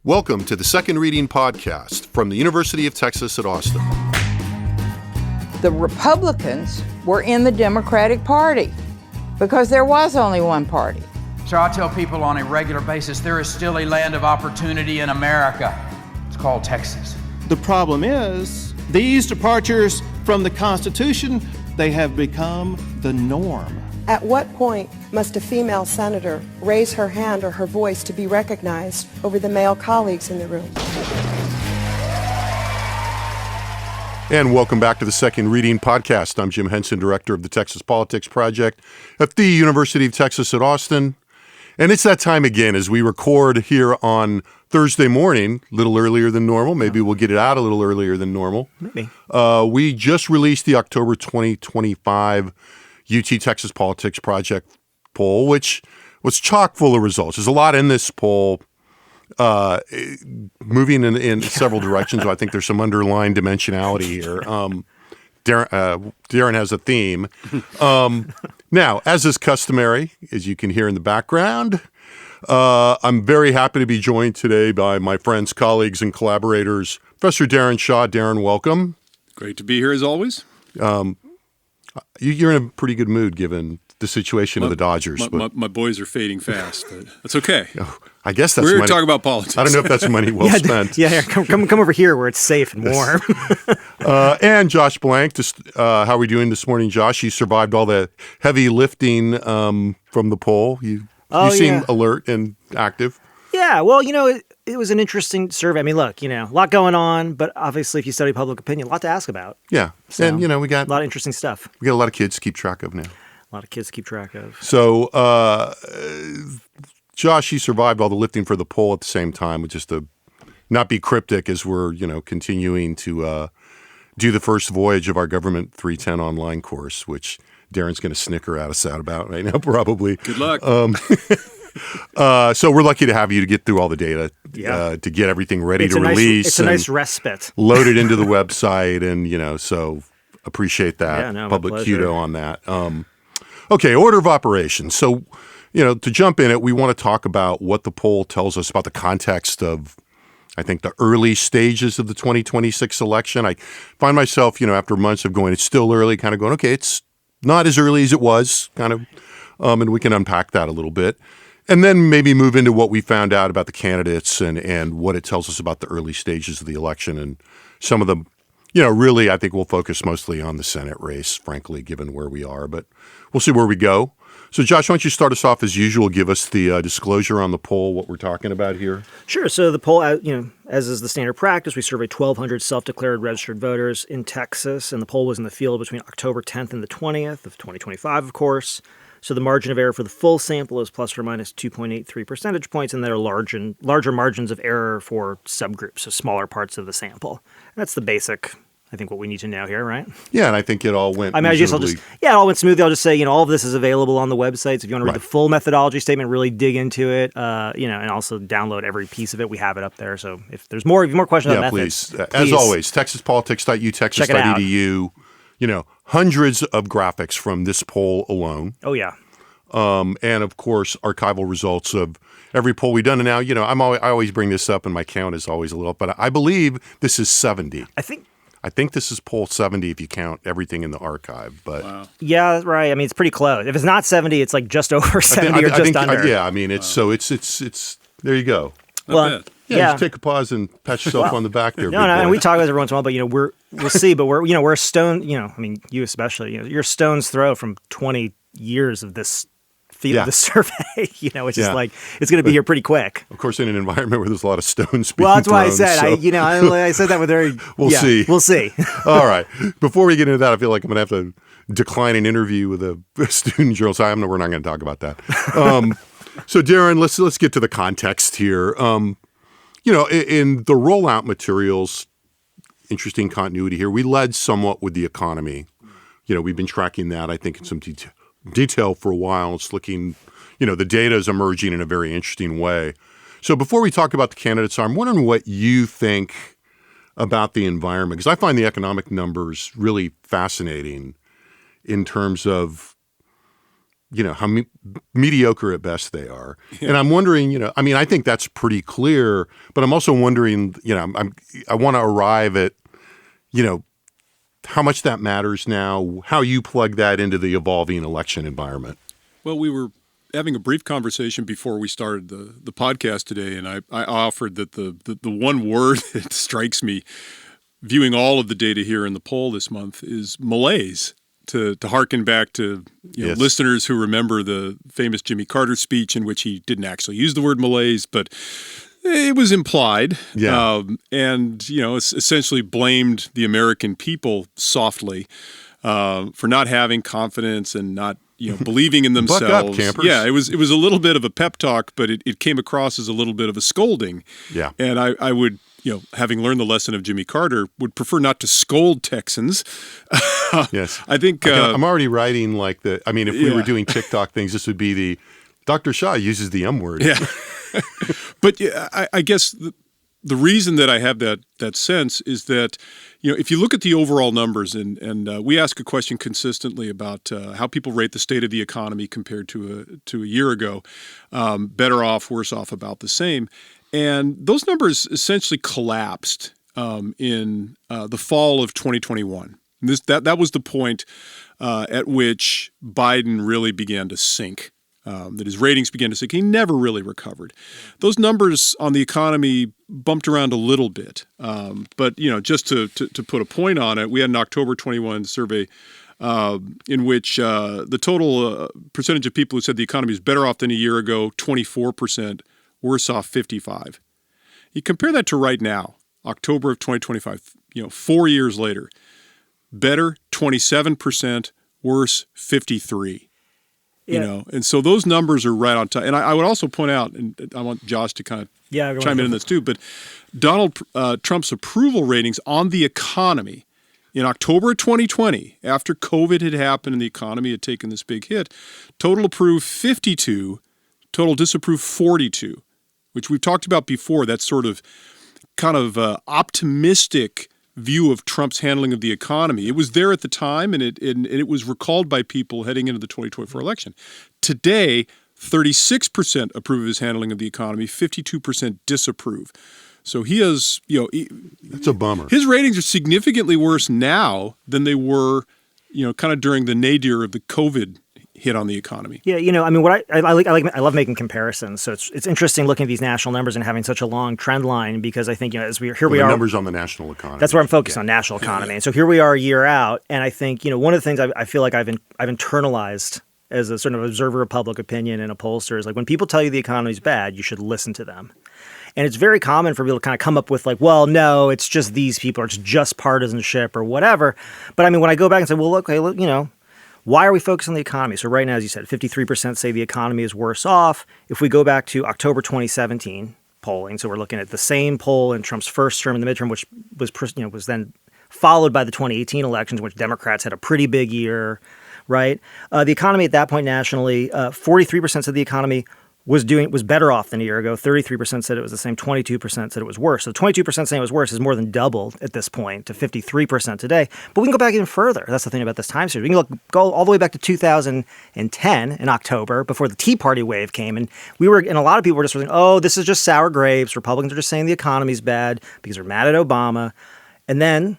Welcome to the Second Reading Podcast from the University of Texas at Austin. The Republicans were in the Democratic Party because there was only one party. So I tell people on a regular basis, there is still a land of opportunity in America. It's called Texas. The problem is, these departures from the Constitution, they have become the norm. At what point must a female senator raise her hand or her voice to be recognized over the male colleagues in the room? And welcome back to the Second Reading Podcast. I'm Jim Henson, director of the Texas Politics Project at the University of Texas at Austin. And it's that time again as we record here on Thursday morning, a little earlier than normal. Maybe we'll get it out a little earlier than normal. Maybe. We just released the October 2025 UT Texas Politics Project poll, which was chock full of results. There's a lot in this poll moving in several directions. I think there's some underlying dimensionality here. Daron has a theme. Now, as is customary, as you can hear in the background, I'm very happy to be joined today by my friends, colleagues, and collaborators, Professor Daron Shaw. Daron, welcome. Great to be here as always. You're in a pretty good mood given the situation of the Dodgers. My boys are fading fast, but that's okay. I guess that's We're here money. to talk about politics. I don't know if that's money well spent. Yeah, come over here where it's safe and warm. And Josh Blank, how are we doing this morning, Josh? You survived all the heavy lifting from the poll. You seem alert and active. Yeah, well, it was an interesting survey. I mean, look, a lot going on, but obviously if you study public opinion, a lot to ask about. Yeah, So, and we got a lot of interesting stuff. We got a lot of kids to keep track of now. A lot of kids to keep track of. So, Josh, you survived all the lifting for the poll at the same time, just to not be cryptic as we're, continuing to do the first voyage of our Government 310 online course, which Daron's going to snicker at us out about right now, probably. Good luck. So we're lucky to have you to get through all the data, to get everything ready to release. It's a nice respite. Load it into the website, and, so appreciate that. Yeah, no, Public my pleasure. kudo on that. Okay, order of operations. So, to jump in it, we want to talk about what the poll tells us about the context of, I think, the early stages of the 2026 election. I find myself, after months of going, it's still early, kind of going, okay, it's not as early as it was, kind of, and we can unpack that a little bit. And then maybe move into what we found out about the candidates and what it tells us about the early stages of the election and some of the, really I think we'll focus mostly on the Senate race, frankly, given where we are. But we'll see where we go. So, Josh, why don't you start us off as usual? Give us the disclosure on the poll, what we're talking about here. Sure. So the poll, as is the standard practice, we surveyed 1,200 self-declared registered voters in Texas, and the poll was in the field between October 10th and the 20th of 2025, of course. So the margin of error for the full sample is plus or minus 2.83 percentage points, and there are larger margins of error for subgroups, so smaller parts of the sample. And that's the basic, I think, what we need to know here, right? Yeah, and I think it all went it all went smoothly. I'll just say, all of this is available on the website. So if you want to read the full methodology statement, really dig into it, and also download every piece of it. We have it up there. So if there's more questions on methods, please. As always, texaspolitics.utexas.edu. Hundreds of graphics from this poll alone. Oh, yeah. And, of course, archival results of every poll we've done. And now, I always bring this up, and my count is always a little, but I believe this is 70. I think this is poll 70 if you count everything in the archive. But Wow. Yeah, right. I mean, it's pretty close. If it's not 70, it's like just over 70 or just under. Yeah, I mean, it's there you go. Not bad. Yeah, just take a pause and pat yourself on the back there. No, and we talk about it every once in a while, but we'll see. But we're a stone. I mean, you especially. You're a stone's throw from 20 years of this field, of this survey. Which is like it's going to be here pretty quick. Of course, in an environment where there's a lot of stones being well, that's why I thrown, said I said that with very. We'll see. We'll see. All right. Before we get into that, I feel like I'm going to have to decline an interview with a student journalist. We're not going to talk about that. So, Daron, let's get to the context here. In the rollout materials, interesting continuity here. We led somewhat with the economy. We've been tracking that, I think, in some detail for a while. It's looking, the data is emerging in a very interesting way. So before we talk about the candidates, I'm wondering what you think about the environment, because I find the economic numbers really fascinating in terms of how mediocre at best they are. Yeah. And I'm wondering, I think that's pretty clear, but I'm also wondering, I want to arrive at, how much that matters now, how you plug that into the evolving election environment. Well, we were having a brief conversation before we started the podcast today, and I offered that the one word that strikes me, viewing all of the data here in the poll this month, is malaise. To hearken back to yes. listeners who remember the famous Jimmy Carter speech in which he didn't actually use the word malaise, but it was implied. Yeah. And essentially blamed the American people softly for not having confidence and not believing in themselves. Buck up, campers. Yeah, it was a little bit of a pep talk, but it came across as a little bit of a scolding. Yeah. And I would, having learned the lesson of Jimmy Carter, would prefer not to scold Texans. Yes. I think I'm already writing if we were doing TikTok things, this would be the Dr. Shaw uses the M word. Yeah. But I guess the reason that I have that sense is that, if you look at the overall numbers, and we ask a question consistently about how people rate the state of the economy compared to a year ago, better off, worse off, about the same. And those numbers essentially collapsed in the fall of 2021. That was the point at which Biden really began to sink. That his ratings began to sink. He never really recovered. Those numbers on the economy bumped around a little bit. But, just to put a point on it, we had an October 21 survey in which the total percentage of people who said the economy is better off than a year ago, 24%, worse off 55%. You compare that to right now, October of 2025, 4 years later, better 27%, worse 53%. Yeah. And so those numbers are right on top. And I would also point out, and I want Josh to kind of chime in on this too, but Donald Trump's approval ratings on the economy in October of 2020, after COVID had happened and the economy had taken this big hit, total approved 52, total disapproved 42, which we've talked about before. That sort of kind of optimistic view of Trump's handling of the economy. It was there at the time, and it was recalled by people heading into the 2024 election. Today, 36% approve of his handling of the economy, 52% disapprove. So he has, that's a bummer. His ratings are significantly worse now than they were, kind of during the nadir of the COVID hit on the economy. Yeah, what I love making comparisons. So it's interesting looking at these national numbers and having such a long trend line, because I think as we are numbers on the national economy. That's where I'm focused on, national economy. And so here we are a year out, and I think one of the things I feel like I've internalized as a sort of observer of public opinion and a pollster is, like, when people tell you the economy's bad, you should listen to them. And it's very common for people to kind of come up with, like, well, no, it's just these people, or it's just partisanship or whatever. But when I go back and say, well, okay, why are we focused on the economy? So right now, as you said, 53% say the economy is worse off. If we go back to October 2017 polling, so we're looking at the same poll in Trump's first term in the midterm, which was then followed by the 2018 elections, in which Democrats had a pretty big year, right? The economy at that point nationally, 43% said the economy was better off than a year ago. 33% said it was the same. 22% said it was worse. So 22% saying it was worse is more than doubled at this point to 53% today. But we can go back even further. That's the thing about this time series. We can go all the way back to 2010 in October, before the Tea Party wave came, and a lot of people were just saying, "Oh, this is just sour grapes. Republicans are just saying the economy's bad because they're mad at Obama." And then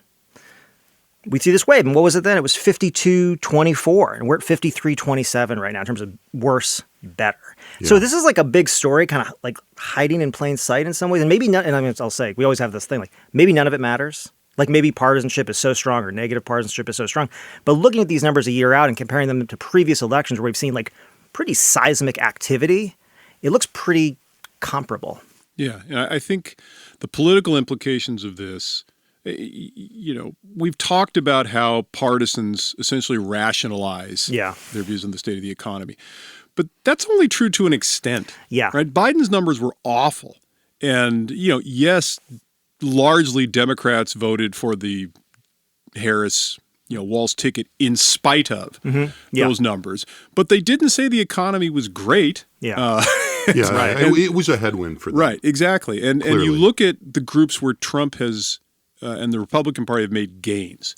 we see this wave, and what was it then? It was 52-24, and we're at 53-27 right now in terms of worse, better. Yeah. So this is like a big story, kind of like hiding in plain sight in some ways. And maybe not, and I'll say, we always have this thing, like, maybe none of it matters. Like, maybe partisanship is so strong, or negative partisanship is so strong. But looking at these numbers a year out and comparing them to previous elections where we've seen like pretty seismic activity, it looks pretty comparable. Yeah, I think the political implications of this, we've talked about how partisans essentially rationalize their views on the state of the economy. But that's only true to an extent. Yeah. Right? Biden's numbers were awful. And, yes, largely Democrats voted for the Harris, Walz ticket in spite of those numbers. But they didn't say the economy was great. Yeah. It was a headwind for them. Right, exactly. And you look at the groups where Trump has and the Republican Party have made gains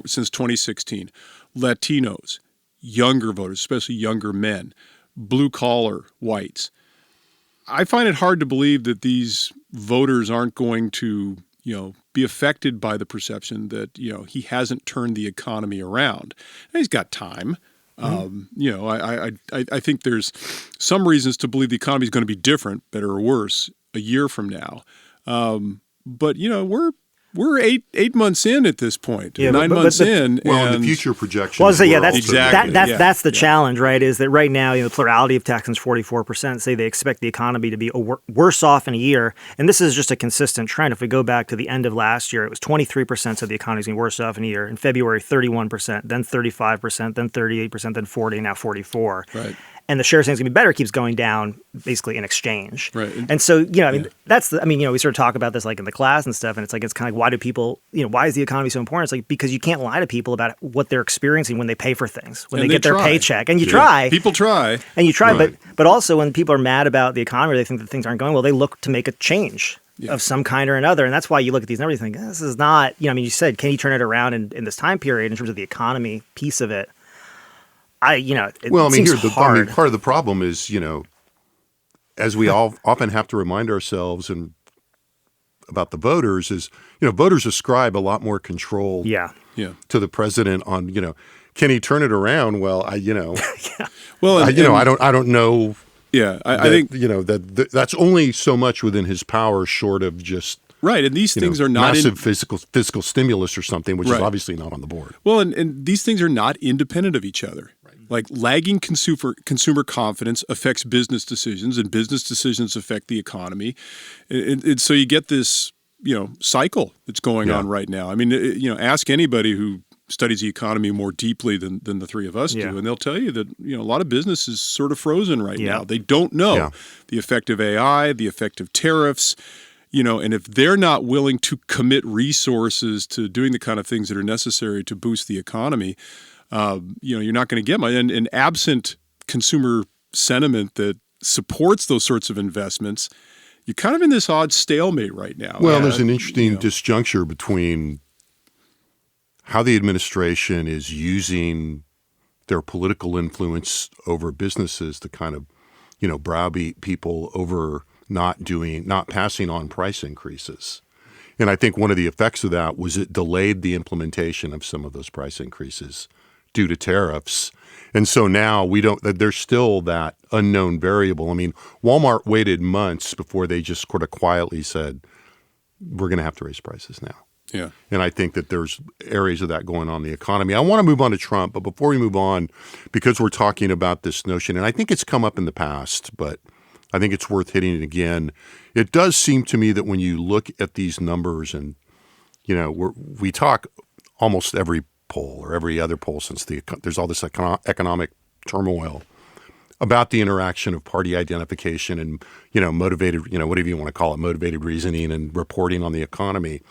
since 2016. Latinos, younger voters, especially younger men, blue-collar whites. I find it hard to believe that these voters aren't going to, be affected by the perception that, he hasn't turned the economy around. And he's got time. I think there's some reasons to believe the economy is going to be different, better or worse, a year from now. But we're eight months in at this point, 9 months in. Well, and the future projections. Well, that's Exactly, that's the challenge, right? Is that right now, the plurality of Texans, 44%, say they expect the economy to be worse off in a year, and this is just a consistent trend. If we go back to the end of last year, it was 23% said the economy is going to be worse off in a year. In February, 31%, then 35%, then 38%, then 40%, now 44%. Right. And the share saying it's going to be better keeps going down basically in exchange. Right. And so, we sort of talk about this like in the class and stuff, and it's like, it's kind of like, why do people, why is the economy so important? It's like, because you can't lie to people about what they're experiencing when they pay for things, when they get their paycheck. And you try. People try. And you try, Right. but also when people are mad about the economy or they think that things aren't going well, they look to make a change of some kind or another. And that's why you look at these numbers and think, this is not, you said, can you turn it around in this time period in terms of the economy piece of it? It seems hard. Part of the problem is, as we all often have to remind ourselves and about the voters is, voters ascribe a lot more control to the president on, can he turn it around? Well, I don't know. Yeah, I think that's only so much within his power, short of just right. And these things are not massive fiscal stimulus or something, which is obviously not on the board. Well, and these things are not independent of each other. Like lagging consumer confidence affects business decisions, and business decisions affect the economy, and so you get this cycle that's going on right now. I mean, ask anybody who studies the economy more deeply than the three of us do, and they'll tell you that a lot of business is sort of frozen right now. They don't know the effect of AI, the effect of tariffs. And if they're not willing to commit resources to doing the kind of things that are necessary to boost the economy, you're not going to get much. And absent consumer sentiment that supports those sorts of investments, you're kind of in this odd stalemate right now. Well, there's an interesting disjuncture between how the administration is using their political influence over businesses to kind of, browbeat people over not passing on price increases. And I think one of the effects of that was it delayed the implementation of some of those price increases due to tariffs. And so now there's still that unknown variable. I mean, Walmart waited months before they just sort of quietly said, we're going to have to raise prices now. Yeah. And I think that there's areas of that going on in the economy. I want to move on to Trump, but before we move on, because we're talking about this notion, and I think it's come up in the past, but I think it's worth hitting it again. It does seem to me that when you look at these numbers and, we talk almost every poll or every other poll since there's all this economic turmoil about the interaction of party identification and, motivated, whatever you want to call it, motivated reasoning and reporting on the economy.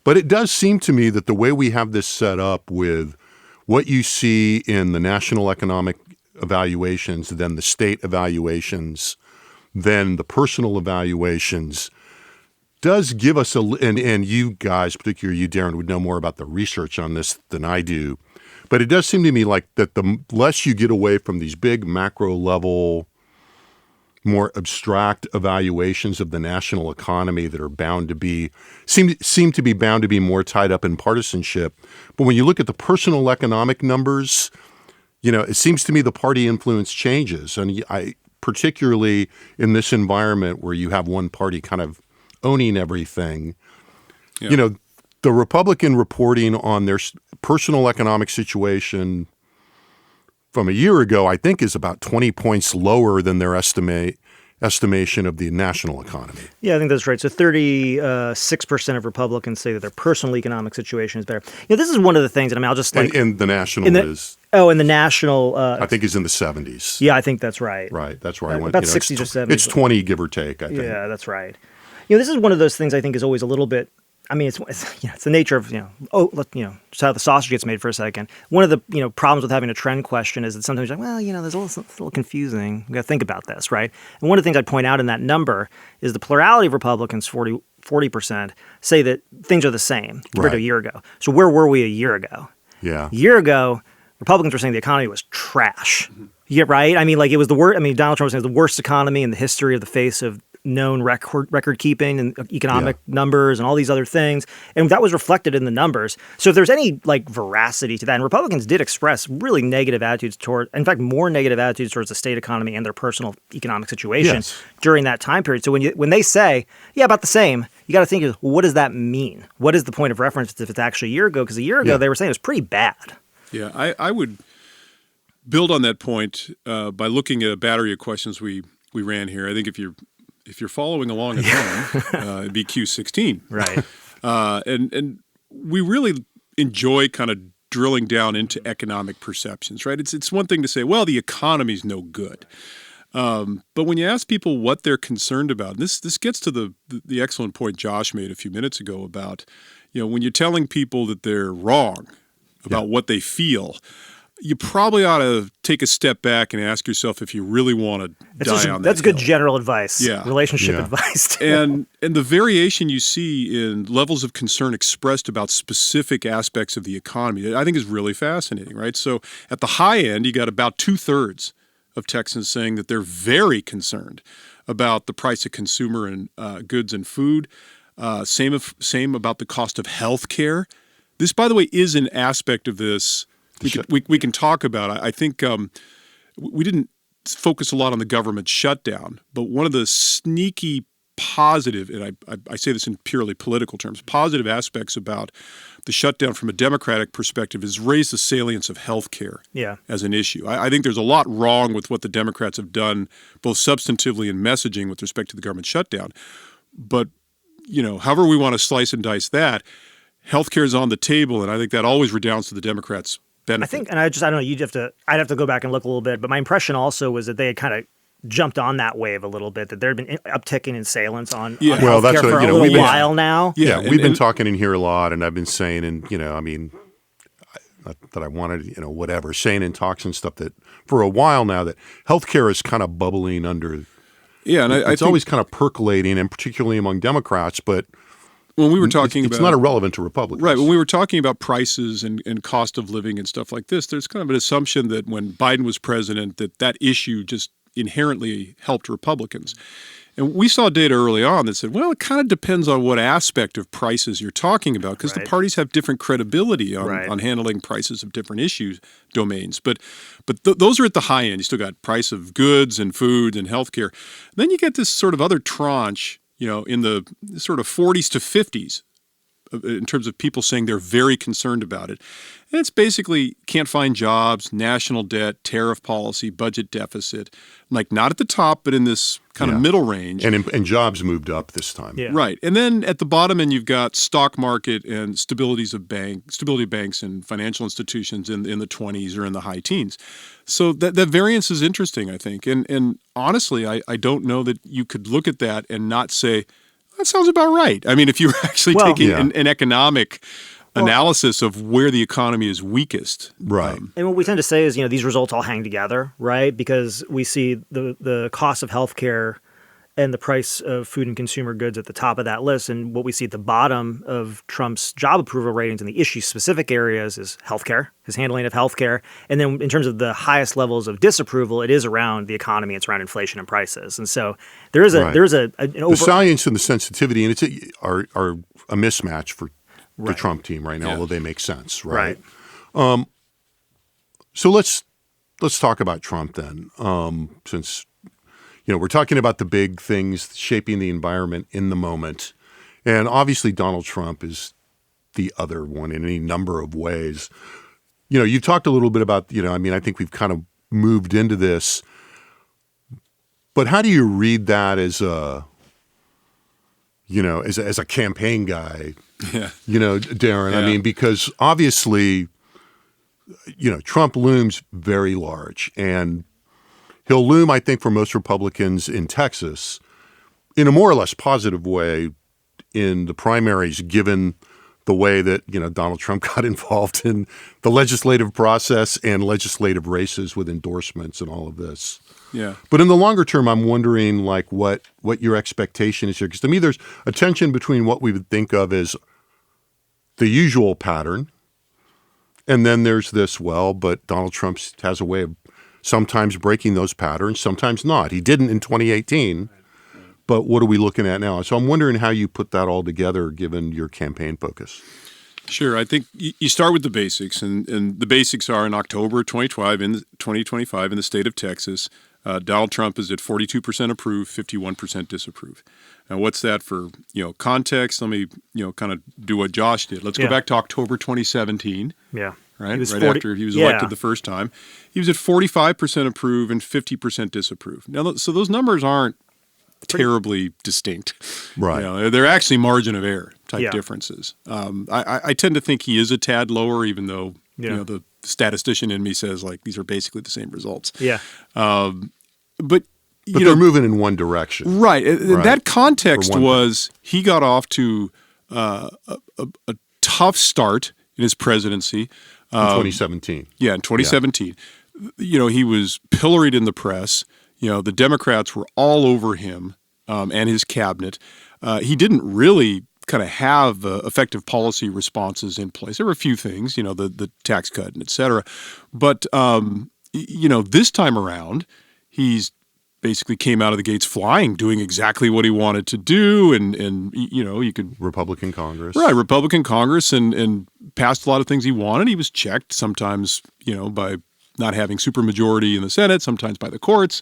But it does seem to me that the way we have this set up with what you see in the national economic evaluations, then the state evaluations, then the personal evaluations, does give us and you guys, particularly you, Daron, would know more about the research on this than I do. But it does seem to me like that the less you get away from these big macro level, more abstract evaluations of the national economy that are bound to be, seem to be bound to be more tied up in partisanship. But when you look at the personal economic numbers, it seems to me the party influence changes. And particularly in this environment where you have one party kind of owning everything, the Republican reporting on their personal economic situation from a year ago, I think, is about 20 points lower than their estimation of the national economy. Yeah, I think that's right. So 36% of Republicans say that their personal economic situation is better. This is one of the things, and I'll just and the national is. Oh, and the national, I think, is in the 70s. Yeah, I think that's right. Right, that's where I went. About 60s or 70s. It's 20, give or take, I think. Yeah, that's right. This is one of those things I think is always a little bit. I mean, it's the nature of just how the sausage gets made for a second. One of the problems with having a trend question is that sometimes you're like, there's a little confusing. We got to think about this, right? And one of the things I'd point out in that number is the plurality of Republicans, 40%, say that things are the same compared to a year ago. So where were we a year ago? Yeah. A year ago, Republicans were saying the economy was trash. Yeah, right? I mean, like it was the worst. I mean, Donald Trump was saying it was the worst economy in the history of the face of known record keeping and economic numbers and all these other things. And that was reflected in the numbers. So if there's any like veracity to that, and Republicans did express really negative attitudes toward, in fact, more negative attitudes towards the state economy and their personal economic situation during that time period. So when they say, yeah, about the same, you got to think, well, what does that mean? What is the point of reference if it's actually a year ago? Because a year ago they were saying it was pretty bad. Yeah, I would build on that point by looking at a battery of questions we ran here. I think if you're following along at home, it'd be Q16. Right. And we really enjoy kind of drilling down into economic perceptions, right? It's one thing to say, well, the economy's no good. But when you ask people what they're concerned about, and this gets to the excellent point Josh made a few minutes ago about, when you're telling people that they're wrong about what they feel, you probably ought to take a step back and ask yourself if you really want to die on that. That's good general advice. Yeah. Relationship advice. and the variation you see in levels of concern expressed about specific aspects of the economy, I think is really fascinating, right? So at the high end, you got about 2/3 of Texans saying that they're very concerned about the price of consumer and goods and food. Same about the cost of health care. This, by the way, is an aspect of this we can talk about. I think we didn't focus a lot on the government shutdown, but one of the sneaky positive, and I say this in purely political terms, positive aspects about the shutdown from a Democratic perspective is raise the salience of health care as an issue. I think there's a lot wrong with what the Democrats have done, both substantively and messaging with respect to the government shutdown. But, however we want to slice and dice that, health care is on the table, and I think that always redounds to the Democrats' benefit. I think, and I don't know, I'd have to go back and look a little bit, but my impression also was that they had kind of jumped on that wave a little bit, that there had been upticking in salience on healthcare for a little while now. Yeah, we've been talking in here a lot, and I've been saying, and not that I wanted, whatever, saying in talks and stuff that for a while now that healthcare is kind of bubbling under. Yeah, and it's always kind of percolating, and particularly among Democrats, but when we were talking it's not irrelevant to Republicans. Right. When we were talking about prices and cost of living and stuff like this, there's kind of an assumption that when Biden was president, that issue just inherently helped Republicans. And we saw data early on that said, well, it kind of depends on what aspect of prices you're talking about, because the parties have different credibility on handling prices of different domains. But those are at the high end. You still got price of goods and food and healthcare. Then you get this sort of other tranche, in the sort of 40s to 50s in terms of people saying they're very concerned about it. And it's basically can't find jobs, national debt, tariff policy, budget deficit, like not at the top, but in this kind of middle range. And jobs moved up this time. Yeah. Right. And then at the bottom end, you've got stock market and stability of banks and financial institutions in the 20s or in the high teens. So that variance is interesting, I think. And honestly, I don't know that you could look at that and not say, that sounds about right. I mean, if you were actually taking an economic analysis of where the economy is weakest. Right. And what we tend to say is, these results all hang together, right? Because we see the cost of healthcare and the price of food and consumer goods at the top of that list. And what we see at the bottom of Trump's job approval ratings in the issue-specific areas is healthcare, his handling of healthcare. And then in terms of the highest levels of disapproval, it is around the economy, it's around inflation and prices. And so there is the salience and the sensitivity, and are a mismatch for the Trump team right now, although they make sense, right? So let's talk about Trump then, since we're talking about the big things shaping the environment in the moment, and obviously Donald Trump is the other one in any number of ways. You've talked a little bit about I think we've kind of moved into this, but how do you read that as a as a campaign guy? Yeah. Daron, I mean, because obviously, Trump looms very large, and he'll loom, I think, for most Republicans in Texas in a more or less positive way in the primaries, given the way that, Donald Trump got involved in the legislative process and legislative races with endorsements and all of this. Yeah. But in the longer term, I'm wondering, what your expectation is here. Because to me, there's a tension between what we would think of as the usual pattern And then there's this, but Donald Trump has a way of sometimes breaking those patterns, sometimes not. He didn't in 2018, but what are we looking at now? So I'm wondering how you put that all together given your campaign focus. Sure. I think you start with the basics, and the basics are in October 2025 in the state of Texas, Donald Trump is at 42% approve, 51% disapprove. Now, what's that for, context? Let me, kind of do what Josh did. Let's go back to October 2017. Yeah. Right? After he was elected the first time. He was at 45% approve and 50% disapprove. Now, so those numbers aren't terribly distinct. Right. They're actually margin of error type differences. I tend to think he is a tad lower, even though, the statistician in me says, these are basically the same results. Yeah. But they're moving in one direction. Right. That context was he got off to a tough start in his presidency. In 2017. Yeah, in 2017. Yeah. He was pilloried in the press. The Democrats were all over him and his cabinet. He didn't really kind of have effective policy responses in place. There were a few things, the tax cut and et cetera. But, this time around, he's basically came out of the gates flying, doing exactly what he wanted to do. And you could... Republican Congress. Right, Republican Congress and passed a lot of things he wanted. He was checked sometimes, by not having supermajority in the Senate, sometimes by the courts.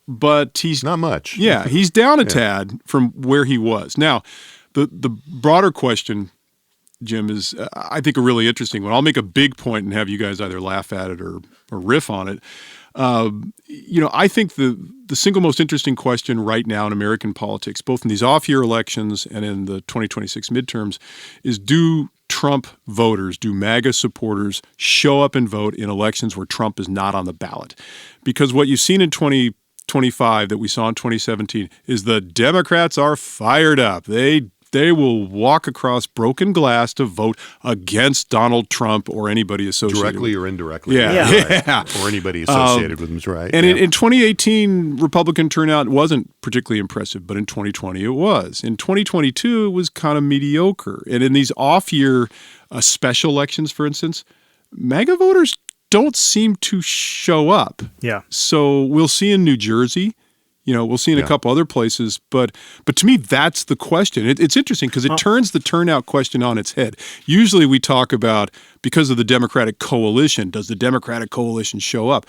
But he's... Not much. Yeah, he's down a tad from where he was. Now, the broader question, Jim, is I think a really interesting one. I'll make a big point and have you guys either laugh at it or riff on it. I think the single most interesting question right now in American politics, both in these off-year elections and in the 2026 midterms, is do Trump voters, do MAGA supporters show up and vote in elections where Trump is not on the ballot? Because what you've seen in 2025 that we saw in 2017 is the Democrats are fired up. They will walk across broken glass to vote against Donald Trump or anybody associated directly with or indirectly. Yeah. Or anybody associated with him is right. And in 2018, Republican turnout wasn't particularly impressive, but in 2020 it was. In 2022, it was kind of mediocre. And in these off-year special elections, for instance, MAGA voters don't seem to show up. Yeah. So we'll see in New Jersey. We'll see in a couple other places, but to me, that's the question. It's interesting because it turns the turnout question on its head. Usually we talk about, because of the Democratic coalition, does the Democratic coalition show up?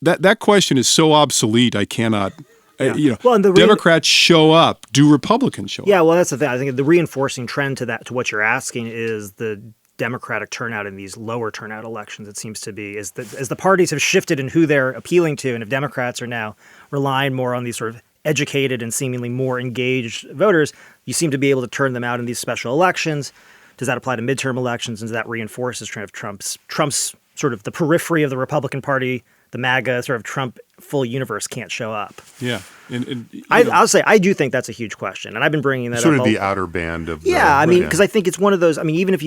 That question is so obsolete, I cannot, Democrats show up. Do Republicans show up? Yeah, well, that's the thing. I think the reinforcing trend to what you're asking is the Democratic turnout in these lower turnout elections, it seems to be, as the parties have shifted in who they're appealing to, and if Democrats are now relying more on these sort of educated and seemingly more engaged voters, you seem to be able to turn them out in these special elections. Does that apply to midterm elections? And does that reinforce Trump's sort of the periphery of the Republican Party, the MAGA sort of Trump full universe can't show up? Yeah. I'll say I do think that's a huge question, and I've been bringing that up. Sort of the outer band of because I think it's one of those. I mean, even if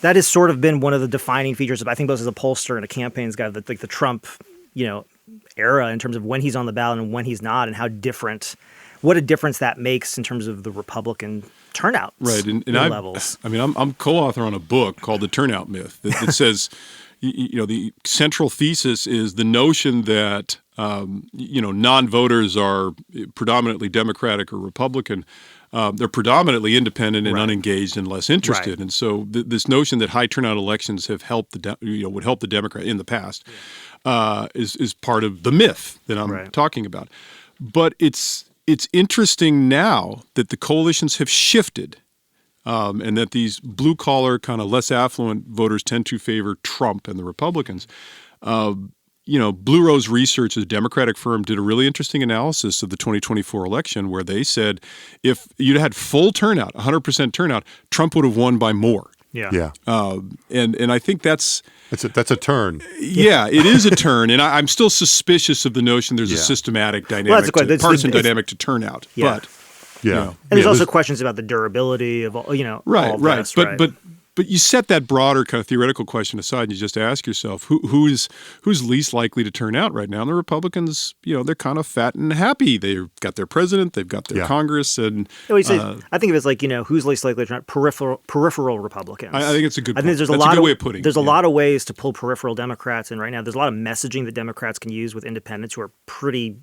that has sort of been one of the defining features of, I think, both as a pollster and a campaigns guy, the Trump, era in terms of when he's on the ballot and when he's not, and what a difference that makes in terms of the Republican turnout. Right, and levels. I'm co-author on a book called The Turnout Myth that says, the central thesis is the notion that non-voters are predominantly Democratic or Republican. They're predominantly independent and unengaged and less interested. Right. And so this notion that high turnout elections have helped would help the Democrat in the past is part of the myth that I'm talking about. But it's interesting now that the coalitions have shifted, and that these blue-collar, kind of less affluent voters tend to favor Trump and the Republicans. Blue Rose Research, a Democratic firm, did a really interesting analysis of the 2024 election where they said if you'd had full turnout, 100% turnout, Trump would have won by more. Yeah. And I think that's a turn. Yeah, it is a turn. And I'm still suspicious of the notion there's a systematic dynamic, dynamic to turnout. Yeah. But and there's also questions about the durability of all Right. this, But But you set that broader kind of theoretical question aside and you just ask yourself, who's least likely to turn out right now? And the Republicans, they're kind of fat and happy. They've got their president, they've got their Congress, and I think of it as like, who's least likely to turn out? Peripheral Republicans. I think it's a good point. I think there's a good way of putting it. There's a lot of ways to pull peripheral Democrats in right now. There's a lot of messaging that Democrats can use with independents who are pretty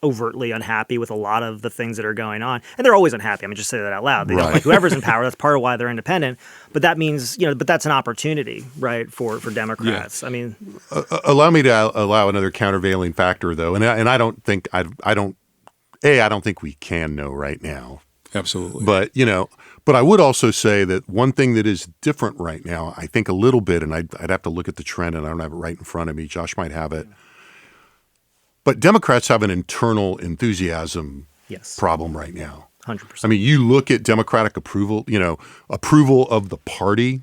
overtly unhappy with a lot of the things that are going on. And they're always unhappy. I mean, just say that out loud. They don't like whoever's in power. That's part of why they're independent. But that means, but that's an opportunity, right, for Democrats. Yeah. I mean, allow me to allow another countervailing factor, though. And I don't think I don't think we can know right now. Absolutely. But I would also say that one thing that is different right now, I think a little bit, and I'd have to look at the trend, and I don't have it right in front of me. Josh might have it. But Democrats have an internal enthusiasm problem right now. 100%. I mean, you look at Democratic approval, approval of the party,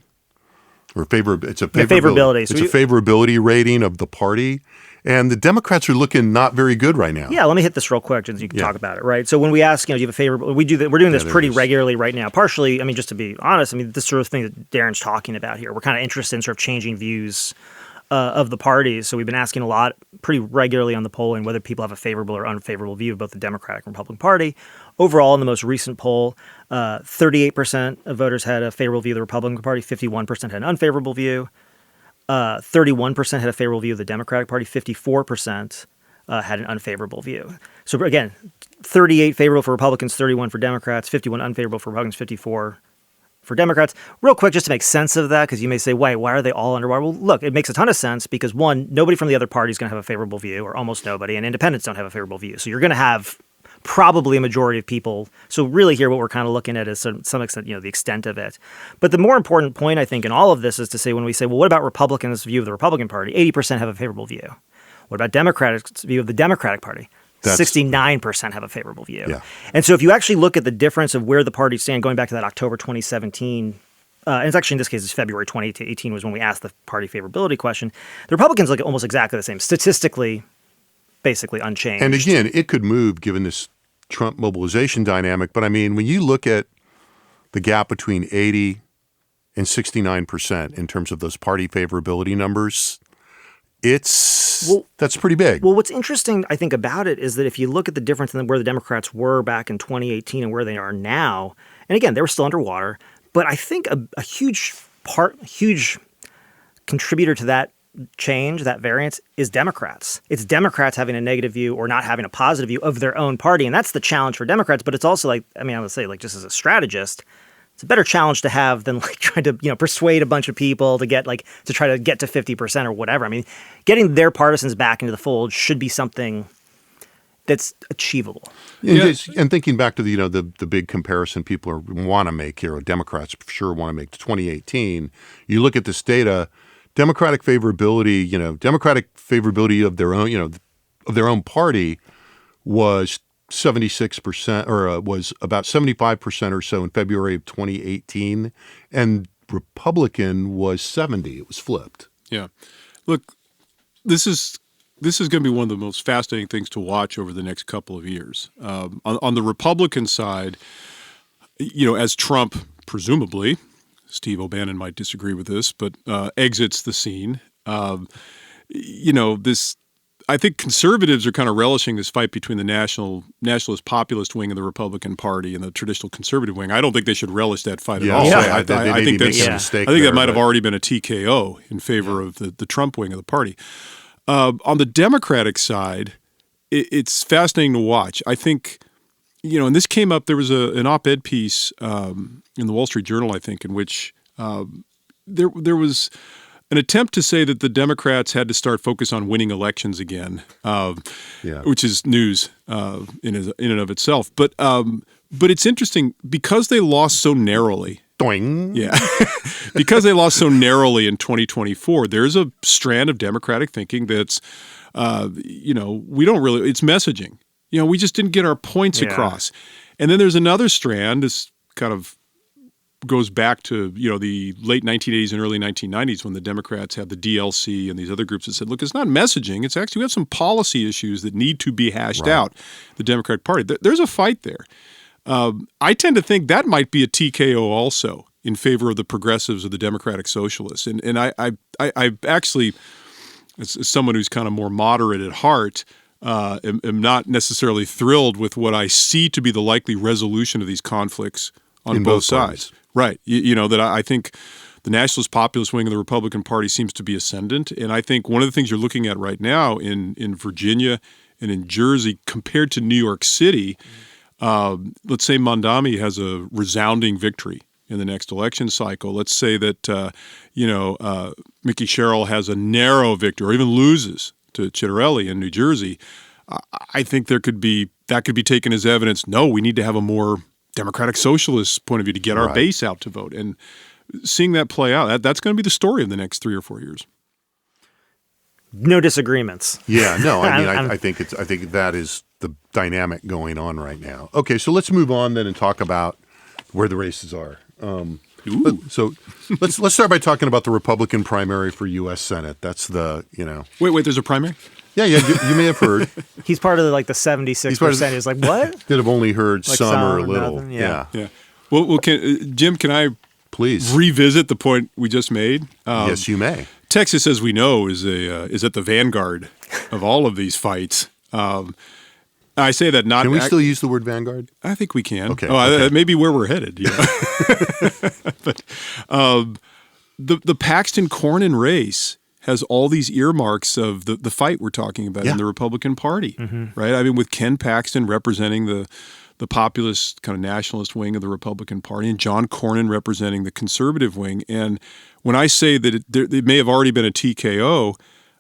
or favorability. It's a favorability. It's a favorability rating of the party. And the Democrats are looking not very good right now. Yeah, let me hit this real quick, just so you can talk about it, right? So when we ask, do you have a favorable? We're doing this pretty regularly right now. Partially, I mean, just to be honest, I mean, this sort of thing that Daron's talking about here. We're kind of interested in sort of changing views of the parties. So we've been asking a lot, pretty regularly on the polling, whether people have a favorable or unfavorable view of both the Democratic and Republican Party. Overall, in the most recent poll, 38% of voters had a favorable view of the Republican Party, 51% had an unfavorable view. 31% had a favorable view of the Democratic Party, 54% had an unfavorable view. So again, 38 favorable for Republicans, 31 for Democrats, 51 unfavorable for Republicans, 54 for Democrats. Real quick, just to make sense of that, because you may say, why are they all underwater? Well, look, it makes a ton of sense because, one, nobody from the other party is going to have a favorable view, or almost nobody, and independents don't have a favorable view. So you're going to have probably a majority of people. So really here what we're kind of looking at is to some extent, the extent of it. But the more important point, I think, in all of this is to say when we say, well, what about Republicans' view of the Republican Party? 80% have a favorable view. What about Democrats' view of the Democratic Party? 69% have a favorable view. Yeah. And so if you actually look at the difference of where the parties stand, going back to that October 2017, and it's actually in this case it's February 2018 was when we asked the party favorability question, the Republicans look almost exactly the same, statistically, basically unchanged. And again, it could move given this Trump mobilization dynamic. But I mean, when you look at the gap between 80 and 69% in terms of those party favorability numbers, that's pretty big. Well, what's interesting, I think, about it is that if you look at the difference in where the Democrats were back in 2018 and where they are now, and again, they were still underwater, but I think a huge contributor to that change, that variance, is Democrats. It's Democrats having a negative view or not having a positive view of their own party, and that's the challenge for Democrats. But it's also I would say, just as a strategist, it's a better challenge to have than trying to persuade a bunch of people to get to try to get to 50% or whatever. I mean, getting their partisans back into the fold should be something that's achievable. Yeah. And thinking back to the big comparison people want to make here, or Democrats for sure want to make to 2018. You look at this data, Democratic favorability of their own party was 76%, or was about 75% or so in February of 2018, and Republican was 70. It was flipped. Yeah. Look, this is going to be one of the most fascinating things to watch over the next couple of years. On the Republican side, as Trump presumably, Steve O'Bannon might disagree with this, but exits the scene, I think conservatives are kind of relishing this fight between the nationalist populist wing of the Republican Party and the traditional conservative wing. I don't think they should relish that fight at all. I think that might have already been a TKO in favor of the Trump wing of the party. On the Democratic side, it's fascinating to watch. I think, and this came up, there was an op-ed piece in the Wall Street Journal, I think, in which there was an attempt to say that the Democrats had to start focus on winning elections again, which is news in and of itself. But it's interesting because they lost so narrowly. Doing. Yeah, because they lost so narrowly in 2024. There's a strand of Democratic thinking that's, we don't really. It's messaging. We just didn't get our points across. And then there's another strand. This kind of goes back to, the late 1980s and early 1990s when the Democrats had the DLC and these other groups that said, look, it's not messaging. It's actually, we have some policy issues that need to be hashed out, the Democratic Party. There's a fight there. I tend to think that might be a TKO also. in favor of the progressives or the Democratic Socialists. And I actually, as someone who's kind of more moderate at heart, am not necessarily thrilled with what I see to be the likely resolution of these conflicts on both sides. Right. That I think the nationalist populist wing of the Republican Party seems to be ascendant. And I think one of the things you're looking at right now in Virginia and in Jersey compared to New York City, let's say Mondami has a resounding victory in the next election cycle. Let's say that, Mickey Sherrill has a narrow victory or even loses to Chitterelli in New Jersey. I think that could be taken as evidence. No, we need to have a more Democratic Socialist point of view to get our base out to vote. And seeing that play out, that's going to be the story of the next 3 or 4 years. No disagreements. Yeah, no, I mean, I think that is the dynamic going on right now. Okay, so let's move on then and talk about where the races are. So let's start by talking about the Republican primary for U.S. Senate. That's the, Wait, there's a primary? Yeah, you may have heard. He's part of the 76%. He's like, what? That have only heard some or a little. Nothing, yeah. Well, Jim, can I please revisit the point we just made? Yes, you may. Texas, as we know, is at the vanguard of all of these fights. I say that not. Can we still use the word vanguard? I think we can. Okay. That may be where we're headed. But the Paxton-Cornyn race has all these earmarks of the fight we're talking about in the Republican Party, right? I mean, with Ken Paxton representing the populist kind of nationalist wing of the Republican Party and John Cornyn representing the conservative wing. And when I say that it may have already been a TKO,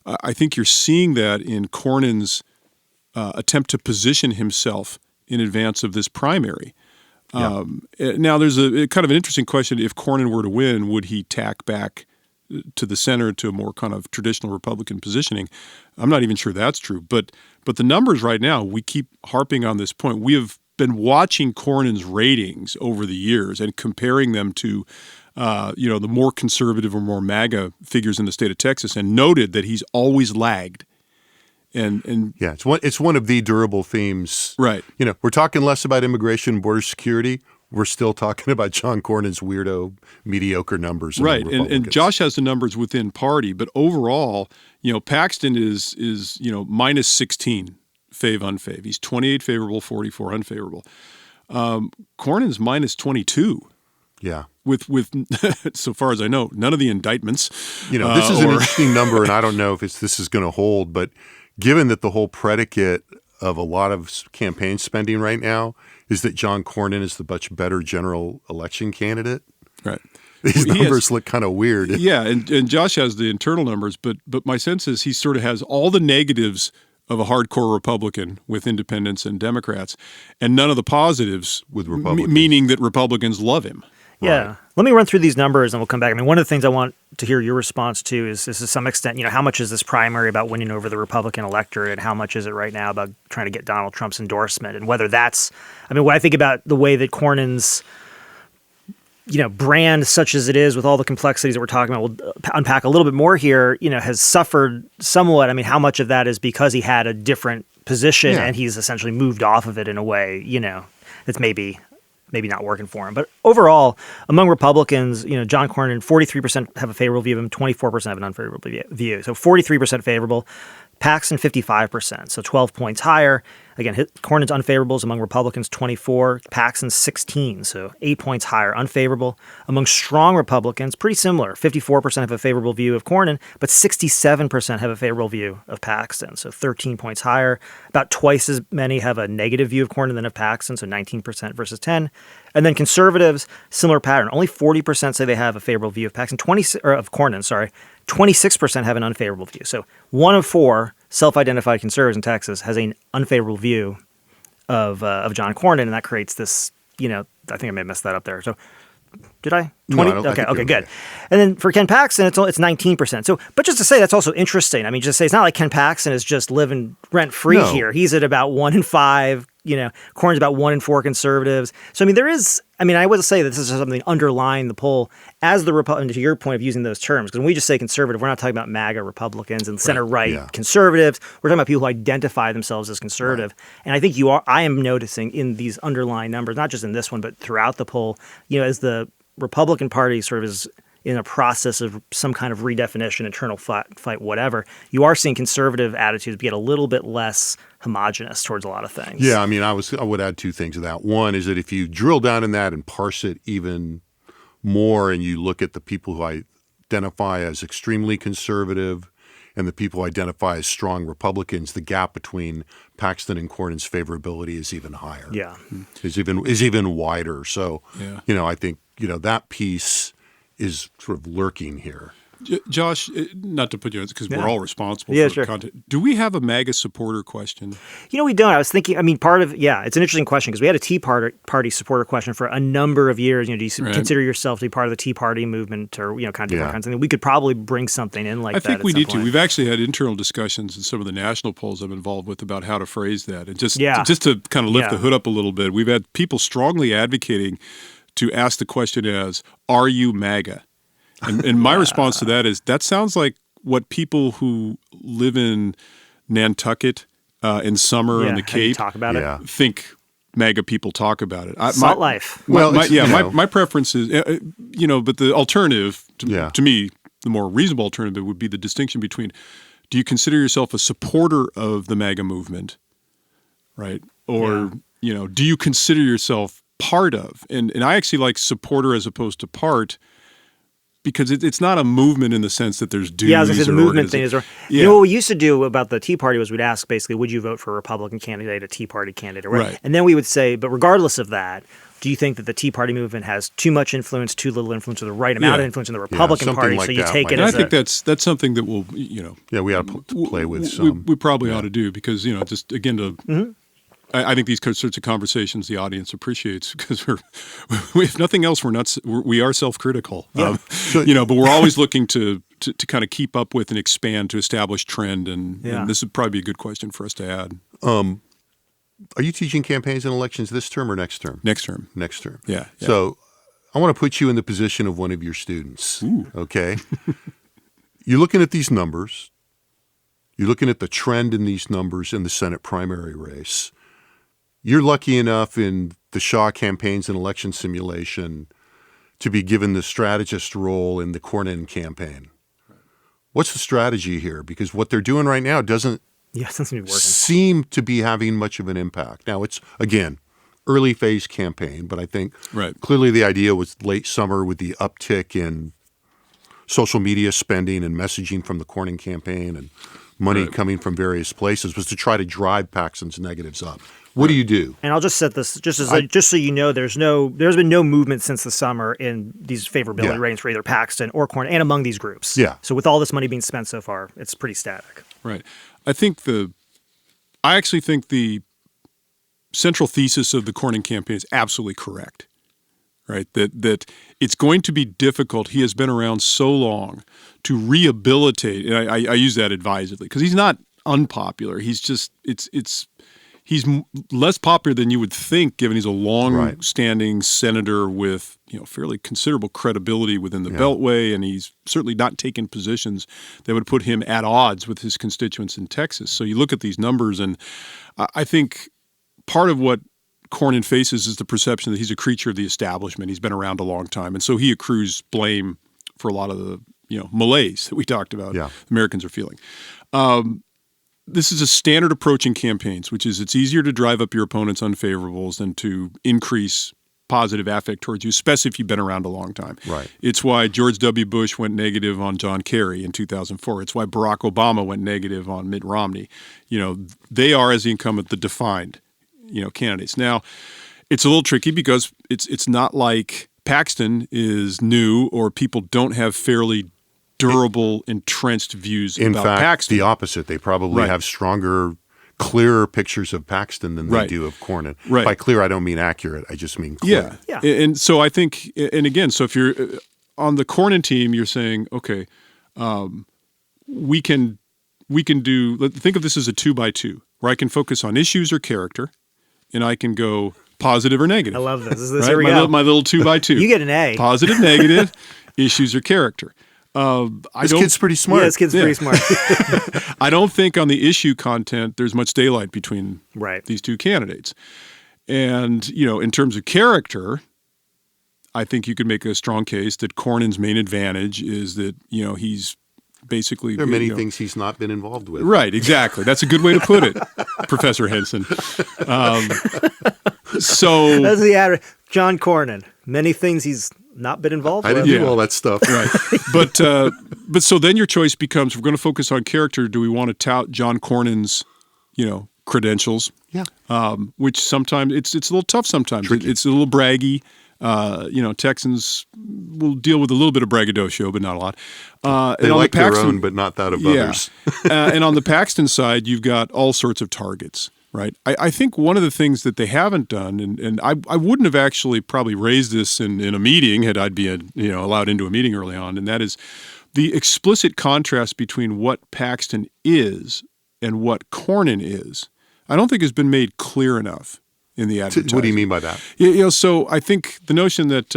I think you're seeing that in Cornyn's attempt to position himself in advance of this primary. Now, there's a kind of an interesting question. If Cornyn were to win, would he tack back to the center to a more kind of traditional Republican positioning? I'm not even sure that's true. But the numbers right now, we keep harping on this point. We have been watching Cornyn's ratings over the years and comparing them to the more conservative or more MAGA figures in the state of Texas, and noted that he's always lagged. And yeah, it's one of the durable themes. Right. We're talking less about immigration and border security. We're still talking about John Cornyn's weirdo, mediocre numbers. Right. And Josh has the numbers within party, but overall, Paxton is minus 16 unfave. He's 28 favorable, 44 unfavorable. Cornyn's minus 22. Yeah. With so far as I know, none of the indictments. This is an interesting number, and I don't know if this is going to hold, but given that the whole predicate of a lot of campaign spending right now is that John Cornyn is the much better general election candidate. Right. These numbers look kind of weird. Yeah, and Josh has the internal numbers, but my sense is he sort of has all the negatives of a hardcore Republican with independents and Democrats, and none of the positives with Republicans. Meaning that Republicans love him. Yeah. Right. Let me run through these numbers and we'll come back. I mean, one of the things I want to hear your response to is to some extent, how much is this primary about winning over the Republican electorate and how much is it right now about trying to get Donald Trump's endorsement, and whether that's, when I think about the way that Cornyn's, brand such as it is with all the complexities that we're talking about, we'll unpack a little bit more here, has suffered somewhat. How much of that is because he had a different position and he's essentially moved off of it in a way, that's maybe not working for him. But overall, among Republicans, John Cornyn, 43% have a favorable view of him, 24% have an unfavorable view. So 43% favorable. Paxton, 55%, so 12 points higher. Again, Cornyn's unfavorables among Republicans, 24. Paxton's 16, so 8 points higher. Unfavorable among strong Republicans, pretty similar. 54% have a favorable view of Cornyn, but 67% have a favorable view of Paxton, so 13 points higher. About twice as many have a negative view of Cornyn than of Paxton, so 19% versus 10. And then conservatives, similar pattern. Only 40% say they have a favorable view of Paxton, of Cornyn, sorry. 26% have an unfavorable view. So 1 of 4 self-identified conservatives in Texas has an unfavorable view of John Cornyn, and that creates this, I think I may have messed that up there. So did I? 20? No, okay, good. And then for Ken Paxton, it's 19%. So, but just to say, that's also interesting. Just to say, it's not like Ken Paxton is just living rent-free here. He's at about 1 in 5. Cornyn's about 1 in 4 conservatives. So, there is, I would say that this is something underlying the poll as the Republican, to your point of using those terms, because when we just say conservative, we're not talking about MAGA Republicans and center-right conservatives. We're talking about people who identify themselves as conservative. Right. And I think I am noticing in these underlying numbers, not just in this one, but throughout the poll, as the Republican Party sort of is in a process of some kind of redefinition, internal fight, whatever, you are seeing conservative attitudes get a little bit less homogenous towards a lot of things. Yeah, I mean, I would add two things to that. One is that if you drill down in that and parse it even more, and you look at the people who identify as extremely conservative and the people who identify as strong Republicans, the gap between Paxton and Cornyn's favorability is even higher. Yeah, is even wider. So, Yeah. I think that piece is sort of lurking here. Josh, not to put you on, because we're all responsible Yeah, for sure. the content. Do we have a MAGA supporter question? We don't. I was thinking, it's an interesting question because we had a Tea Party supporter question for a number of years. Do you consider yourself to be part of the Tea Party movement or, kind of different kinds of things? We could probably bring something in like that. I think we need to. Point. We've actually had internal discussions in some of the national polls I'm involved with about how to phrase that. And just to kind of lift the hood up a little bit, we've had people strongly advocating to ask the question as, are you MAGA? And my response to that is, that sounds like what people who live in Nantucket in summer in the Cape talk about it. think MAGA people talk about it. Salt life. My preference is, but the alternative to me, the more reasonable alternative would be the distinction between, do you consider yourself a supporter of the MAGA movement, right? Or, do you consider yourself part of? And I actually like supporter as opposed to part, because it's not a movement in the sense that there's dues. Yeah, I was going to say the movement thing is. What we used to do about the Tea Party was we'd ask basically, would you vote for a Republican candidate, a Tea Party candidate, right? And then we would say, but regardless of that, do you think that the Tea Party movement has too much influence, too little influence, or the right amount of influence in the Republican Party? Like so you take it and as I think that's something that we'll, we ought to play with some. We probably ought to do, because, just again to. I think these sorts of conversations the audience appreciates, because if nothing else, we are self-critical. Yeah. But we're always looking to kind of keep up with and expand to establish trend, and this would probably be a good question for us to add. Are you teaching campaigns and elections this term or next term? Next term. Next term. Yeah. So I want to put you in the position of one of your students. Ooh. Okay? You're looking at these numbers. You're looking at the trend in these numbers in the Senate primary race. You're lucky enough in the Shaw campaigns and election simulation to be given the strategist role in the Cornyn campaign. What's the strategy here? Because what they're doing right now doesn't seem to be having much of an impact. Now, it's, again, early phase campaign, but I think clearly the idea was late summer with the uptick in social media spending and messaging from the Cornyn campaign and money coming from various places was to try to drive Paxton's negatives up. What do you do? And I'll just set this just so you know, there's been no movement since the summer in these favorability ratings for either Paxton or Cornyn, and among these groups. Yeah. So with all this money being spent so far, it's pretty static. Right. I actually think the central thesis of the Cornyn campaign is absolutely correct. Right. That it's going to be difficult. He has been around so long to rehabilitate, and I use that advisedly, because he's not unpopular. He's just he's less popular than you would think, given he's a long-standing senator with fairly considerable credibility within the Beltway, and he's certainly not taken positions that would put him at odds with his constituents in Texas. So you look at these numbers, and I think part of what Cornyn faces is the perception that he's a creature of the establishment. He's been around a long time, and so he accrues blame for a lot of the malaise that we talked about Americans are feeling. This is a standard approach in campaigns, which is it's easier to drive up your opponent's unfavorables than to increase positive affect towards you, especially if you've been around a long time. Right. It's why George W. Bush went negative on John Kerry in 2004. It's why Barack Obama went negative on Mitt Romney. They are, as the incumbent, the defined candidates. Now, it's a little tricky because it's not like Paxton is new or people don't have fairly durable, entrenched views about Paxton. In fact, the opposite. They probably have stronger, clearer pictures of Paxton than they do of Cornyn. Right. By clear, I don't mean accurate. I just mean clear. Yeah. And so I think, and again, so if you're on the Cornyn team, you're saying, okay, we can do, think of this as a 2x2, where I can focus on issues or character, and I can go positive or negative. I love this. Here we go. My little 2x2. You get an A. Positive, negative, issues or character. This kid's pretty smart. Yeah, this kid's pretty smart. I don't think on the issue content there's much daylight between right. these two candidates. And, you know, in terms of character, I think you could make a strong case that Cornyn's main advantage is that, he's basically... There are many things he's not been involved with. Right, exactly. That's a good way to put it, Professor Henson. So... That's the ad. John Cornyn. Many things he's not been involved I with. didn't do all that stuff. Right. But so then your choice becomes, we're going to focus on character. Do we want to tout John Cornyn's, credentials? Yeah. Which sometimes it's a little tough sometimes. It's a little braggy. Texans will deal with a little bit of braggadocio, but not a lot. They like their own, but not that of others. And on the Paxton side, you've got all sorts of targets, right? I think one of the things that they haven't done, and I wouldn't have actually probably raised this in a meeting had I been allowed into a meeting early on, and that is the explicit contrast between what Paxton is and what Cornyn is. I don't think has been made clear enough in the advertising. What do you mean by that? So I think the notion that,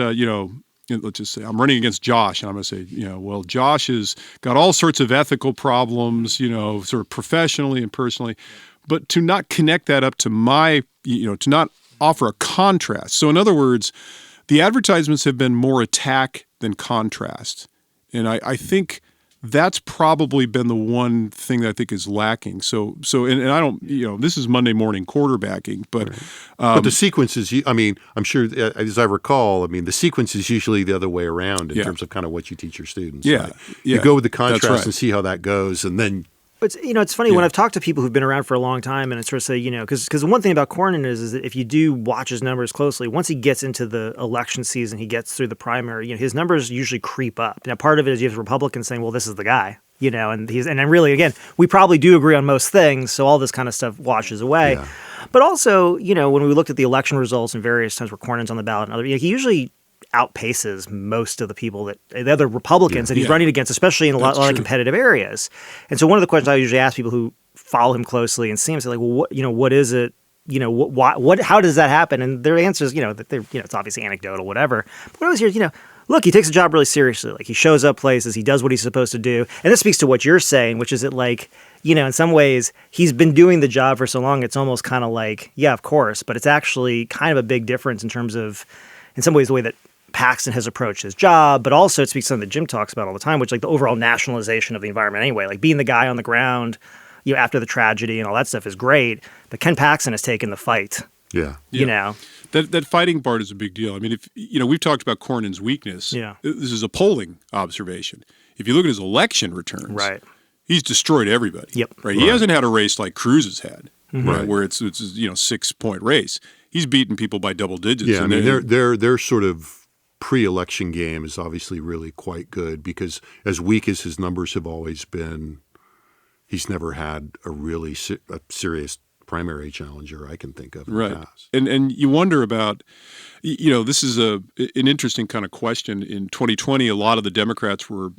let's just say I'm running against Josh, and I'm going to say, well, Josh has got all sorts of ethical problems, sort of professionally and personally, but to not connect that up to to not offer a contrast. So in other words, the advertisements have been more attack than contrast. And I think that's probably been the one thing that I think is lacking. So, and I don't, this is Monday morning quarterbacking, but but the sequence is, I'm sure, as I recall, the sequence is usually the other way around in terms of kind of what you teach your students. Yeah, right? You go with the contrast right. and see how that goes, and then. But it's funny when I've talked to people who've been around for a long time, and it's sort of say, because the one thing about Cornyn is that if you do watch his numbers closely, once he gets into the election season, he gets through the primary, his numbers usually creep up. Now, part of it is you have Republicans saying, well, this is the guy, and then really, again, we probably do agree on most things, so all this kind of stuff washes away. Yeah. But also, when we looked at the election results and various times where Cornyn's on the ballot and other, he usually outpaces most of the other Republicans that he's running against, especially in a lot of competitive areas. And so one of the questions I usually ask people who follow him closely and see him, say like, well, what is it? How does that happen? And their answer is, that they're, it's obviously anecdotal, whatever. But what I always hear, look, he takes the job really seriously. Like he shows up places, he does what he's supposed to do. And this speaks to what you're saying, which is that like, in some ways he's been doing the job for so long, it's almost kind of like, yeah, of course, but it's actually kind of a big difference in terms of, in some ways, the way that Paxton has approached his job, but also it speaks to something that Jim talks about all the time, which like the overall nationalization of the environment anyway, like being the guy on the ground, after the tragedy and all that stuff is great, but Ken Paxton has taken the fight. Yeah. That fighting part is a big deal. If we've talked about Cornyn's weakness. Yeah. This is a polling observation. If you look at his election returns, right, he's destroyed everybody. Yep. Right. He hasn't had a race like Cruz has had, right, where it's 6-point race. He's beaten people by double digits. Yeah. And their sort of pre-election game is obviously really quite good because as weak as his numbers have always been, he's never had a really serious primary challenger I can think of in the past. And you wonder about, this is an interesting kind of question. In 2020, a lot of the Democrats were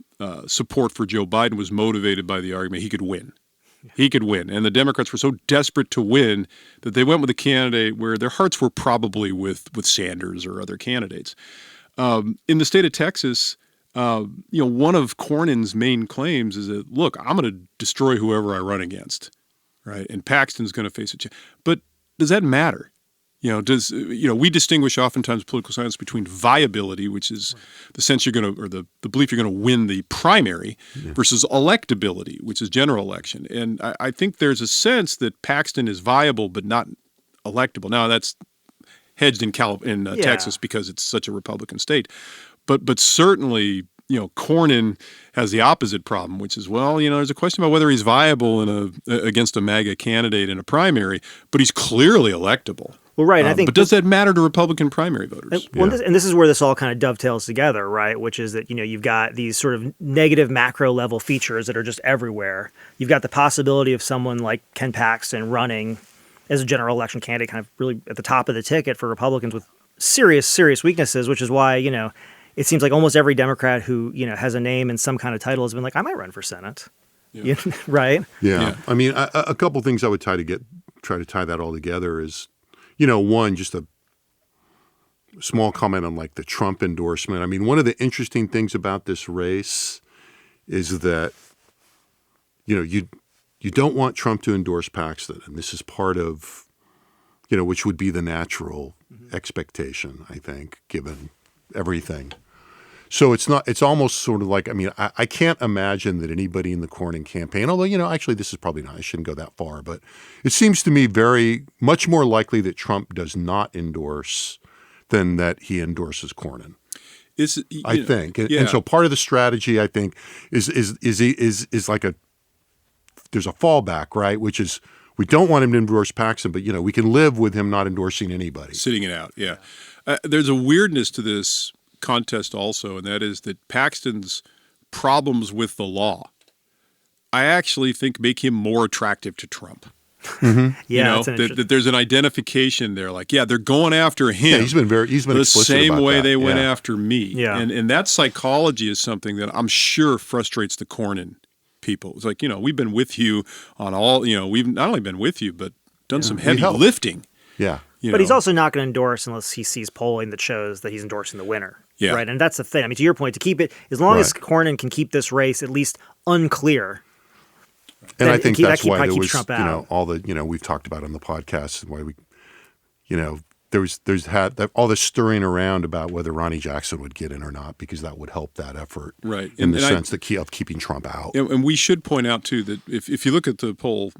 support for Joe Biden was motivated by the argument he could win. He could win. And the Democrats were so desperate to win that they went with a candidate where their hearts were probably with Sanders or other candidates. In the state of Texas, one of Cornyn's main claims is that, look, I'm going to destroy whoever I run against, right? And Paxton's going to face a challenge. But does that matter? We distinguish oftentimes political science between viability, which is the sense you're going to, or the belief you're going to win the primary, versus electability, which is general election. And I think there's a sense that Paxton is viable but not electable. Now, that's hedged in Texas because it's such a Republican state. But certainly, Cornyn has the opposite problem, which is, there's a question about whether he's viable against a MAGA candidate in a primary, but he's clearly electable. Well, right. I think but does that matter to Republican primary voters? This is where this all kind of dovetails together, right? Which is that, you've got these sort of negative macro level features that are just everywhere. You've got the possibility of someone like Ken Paxton running as a general election candidate, kind of really at the top of the ticket for Republicans with serious weaknesses, which is why, it seems like almost every Democrat who, has a name and some kind of title has been like, I might run for Senate. Yeah. Right? Yeah. A couple things I would try to tie that all together is, one, just a small comment on like the Trump endorsement. One of the interesting things about this race is that, you don't want Trump to endorse Paxton, and this is part of, which would be the natural expectation, I think, given everything. So it's almost sort of like, I mean, I can't imagine that anybody in the Cornyn campaign, although, actually this is probably not, I shouldn't go that far, but it seems to me very much more likely that Trump does not endorse than that he endorses Cornyn. I think. And so part of the strategy, I think, is like there's a fallback, right? Which is we don't want him to endorse Paxton, but, we can live with him not endorsing anybody. Sitting it out, yeah. There's a weirdness to this contest also, and that is that Paxton's problems with the law, I actually think make him more attractive to Trump. Mm-hmm. Yeah, that there's an identification there. Like, they're going after him. Yeah, he's been the same way they went Yeah. after me. Yeah. And that psychology is something that I'm sure frustrates the Cornyn people. It's like, we've been with you on all, we've not only been with you, but done some heavy lifting. Yeah. But he's also not going to endorse unless he sees polling that shows that he's endorsing the winner. Yeah. Right. And that's the thing. I mean, to your point, to keep it, as long as Cornyn can keep this race at least unclear. And I think that's why there was, Trump out. all the, we've talked about on the podcast and why we, there's had all this stirring around about whether Ronnie Jackson would get in or not, because that would help that effort. Right. In the sense of keeping Trump out. And we should point out, too, that if you look at the poll,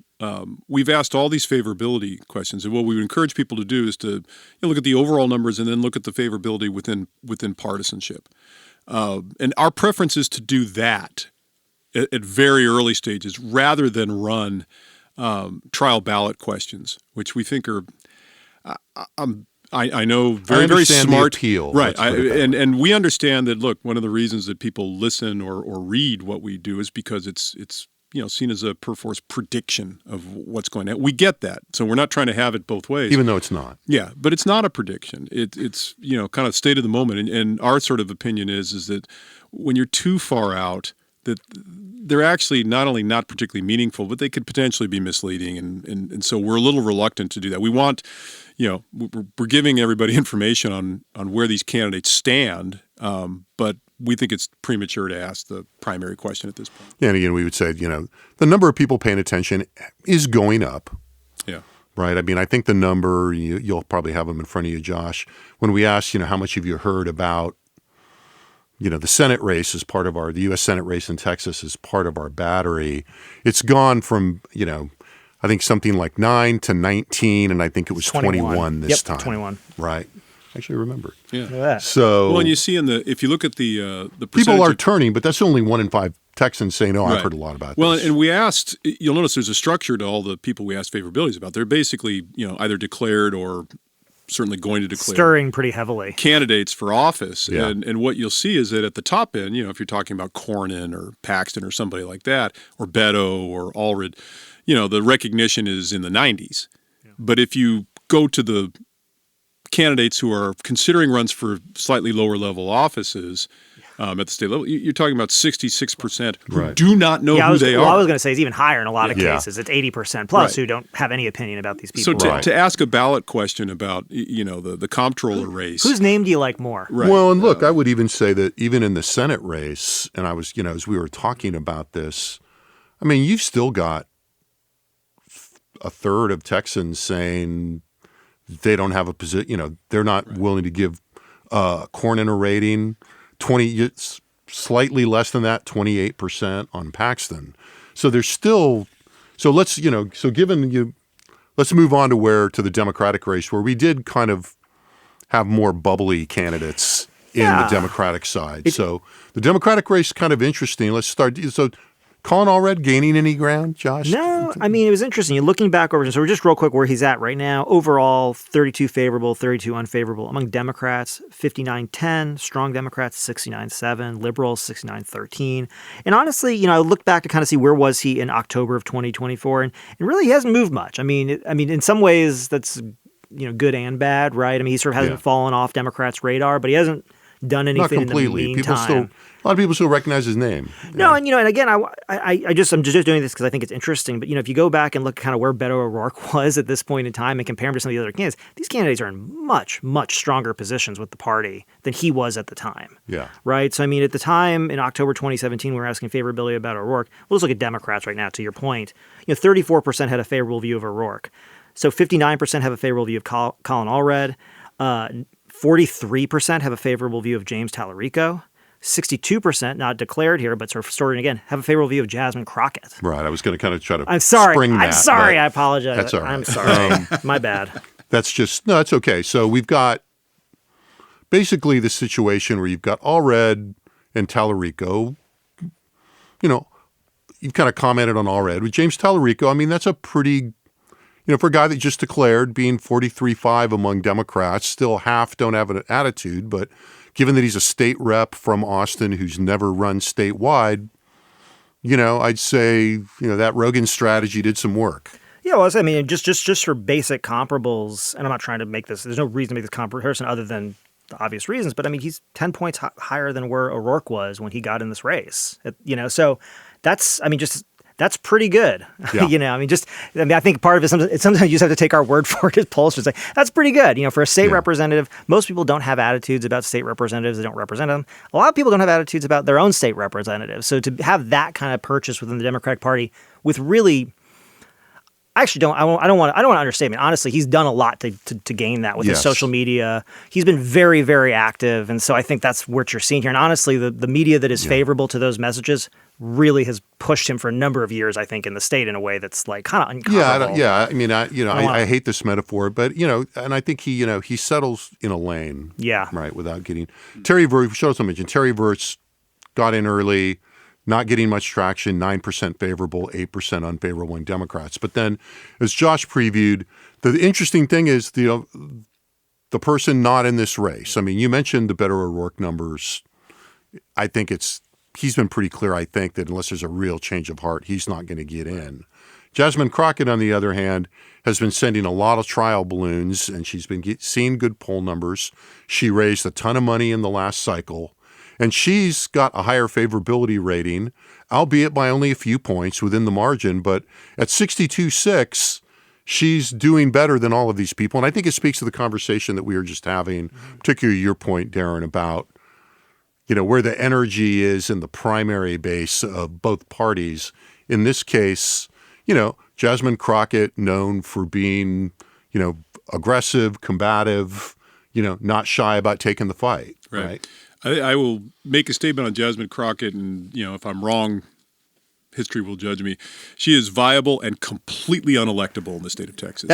we've asked all these favorability questions. And what we would encourage people to do is to look at the overall numbers and then look at the favorability within partisanship. And our preference is to do that at very early stages rather than run trial ballot questions, which we think are I know very, very smart. The appeal. Right. And we understand that, look, one of the reasons that people listen or read what we do is because it's seen as a perforce prediction of what's going on. We get that. So we're not trying to have it both ways. Even though it's not. Yeah, but it's not a prediction. It's kind of state of the moment. And our sort of opinion is that when you're too far out, that they're actually not only not particularly meaningful, but they could potentially be misleading. And so we're a little reluctant to do that. We want, we're giving everybody information on where these candidates stand, but we think it's premature to ask the primary question at this point. Yeah, and again, we would say, the number of people paying attention is going up. Yeah. Right? I mean, I think the number, you'll probably have them in front of you, Josh, when we asked, how much have you heard about the Senate race is part of the U.S. Senate race in Texas is part of our battery. It's gone from, I think something like 9 to 19, and I think it was 21 this time. 21. Right. Actually remembered. Yeah. So, well, and you see if you look at the people are turning, but that's only 1 in 5 Texans saying, "Oh, right. I've heard a lot about well, this." Well, and we asked. You'll notice there's a structure to all the people we asked favorabilities about. They're basically, either declared or certainly going to declare stirring pretty heavily candidates for office. Yeah. And what you'll see is that at the top end, if you're talking about Cornyn or Paxton or somebody like that, or Beto or Allred, the recognition is in the 90s. Yeah. But if you go to the candidates who are considering runs for slightly lower level offices at the state level, you're talking about 66% who do not know who they are. Well, I was going to say it's even higher in a lot of cases. It's 80% plus who don't have any opinion about these people. So to ask a ballot question about the comptroller race, whose name do you like more? Right. Well, and look, I would even say that even in the Senate race, and I was as we were talking about this, I mean, you've still got a third of Texans saying they don't have a position. They're not willing to give Cornyn a rating. 20, slightly less than that, 28% on Paxton. So there's still, let's move on to the Democratic race, where we did kind of have more bubbly candidates in the Democratic side. So the Democratic race is kind of interesting. Let's start. So Colin Allred gaining any ground, Josh? No, I mean, it was interesting. You're looking back over, so we're just real quick where he's at right now. Overall, 32 favorable, 32 unfavorable. Among Democrats, 59-10, strong Democrats, 69-7, liberals, 69-13. And honestly, I looked back to kind of see where was he in October of 2024, and really he hasn't moved much. I mean, in some ways that's, good and bad, right? I mean, he sort of hasn't fallen off Democrats' radar, but he hasn't done anything in the meantime. A lot of people still recognize his name. No, and and again, I'm just doing this because I think it's interesting. But if you go back and look kind of where Beto O'Rourke was at this point in time and compare him to some of the other candidates, these candidates are in much, much stronger positions with the party than he was at the time. Yeah. Right. So at the time in October 2017, we were asking favorability about O'Rourke. Let's look at Democrats right now. To your point, 34% had a favorable view of O'Rourke. So 59% have a favorable view of Colin Allred. 43% have a favorable view of James Tallarico. 62%, not declared here, but sort of stored again, have a favorable view of Jasmine Crockett. Right. I was going to kind of try to I'm sorry. spring that. I'm sorry. I apologize. That's all right. I'm sorry. My bad. No, it's okay. So we've got basically the situation where you've got Allred and Tallarico. You know, you've kind of commented on Allred. With James Tallarico, I mean, that's a pretty, for a guy that just declared being 43.5 among Democrats, still half don't have an attitude, but given that he's a state rep from Austin who's never run statewide, I'd say, that Rogan strategy did some work. Yeah, well, I mean, just for basic comparables, and I'm not trying to make this, there's no reason to make this comparison other than the obvious reasons, but I mean, he's 10 points higher than where O'Rourke was when he got in this race, so that's pretty good. Yeah. I think part of it, sometimes you just have to take our word for it as polls to say, that's pretty good. For a state representative, most people don't have attitudes about state representatives. They don't represent them. A lot of people don't have attitudes about their own state representatives. So to have that kind of purchase within the Democratic Party with really, I don't want to understate. I mean, honestly, he's done a lot to gain that with his social media. He's been very, very active. And so I think that's what you're seeing here. And honestly, the media that is favorable to those messages really has pushed him for a number of years, I think, in the state in a way that's like kind of uncomfortable. I mean, I hate this metaphor, but, and I think he settles in a lane. Yeah. Right. Without getting Terry Virts, show us a mention. Terry Virts got in early, not getting much traction, 9% favorable, 8% unfavorable in Democrats. But then, as Josh previewed, the interesting thing is the person not in this race. I mean, you mentioned the Beto O'Rourke numbers. I think he's been pretty clear, I think, that unless there's a real change of heart, he's not going to get in. Jasmine Crockett, on the other hand, has been sending a lot of trial balloons, and she's been seeing good poll numbers. She raised a ton of money in the last cycle. And she's got a higher favorability rating, albeit by only a few points within the margin. But at 62.6, she's doing better than all of these people. And I think it speaks to the conversation that we were just having, particularly your point, Daron, about where the energy is in the primary base of both parties. In this case, Jasmine Crockett, known for being, aggressive, combative, not shy about taking the fight. Right. I will make a statement on Jasmine Crockett, and if I'm wrong, history will judge me. She is viable and completely unelectable in the state of Texas.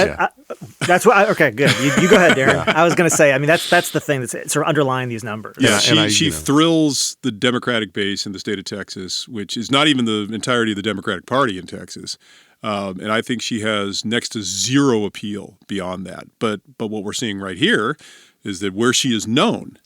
That's what. Okay, good. You go ahead, Daron. I was going to say. I mean, that's the thing that's sort of underlying these numbers. Yeah, she thrills the Democratic base in the state of Texas, which is not even the entirety of the Democratic Party in Texas. And I think she has next to zero appeal beyond that. But what we're seeing right here is that where she is known,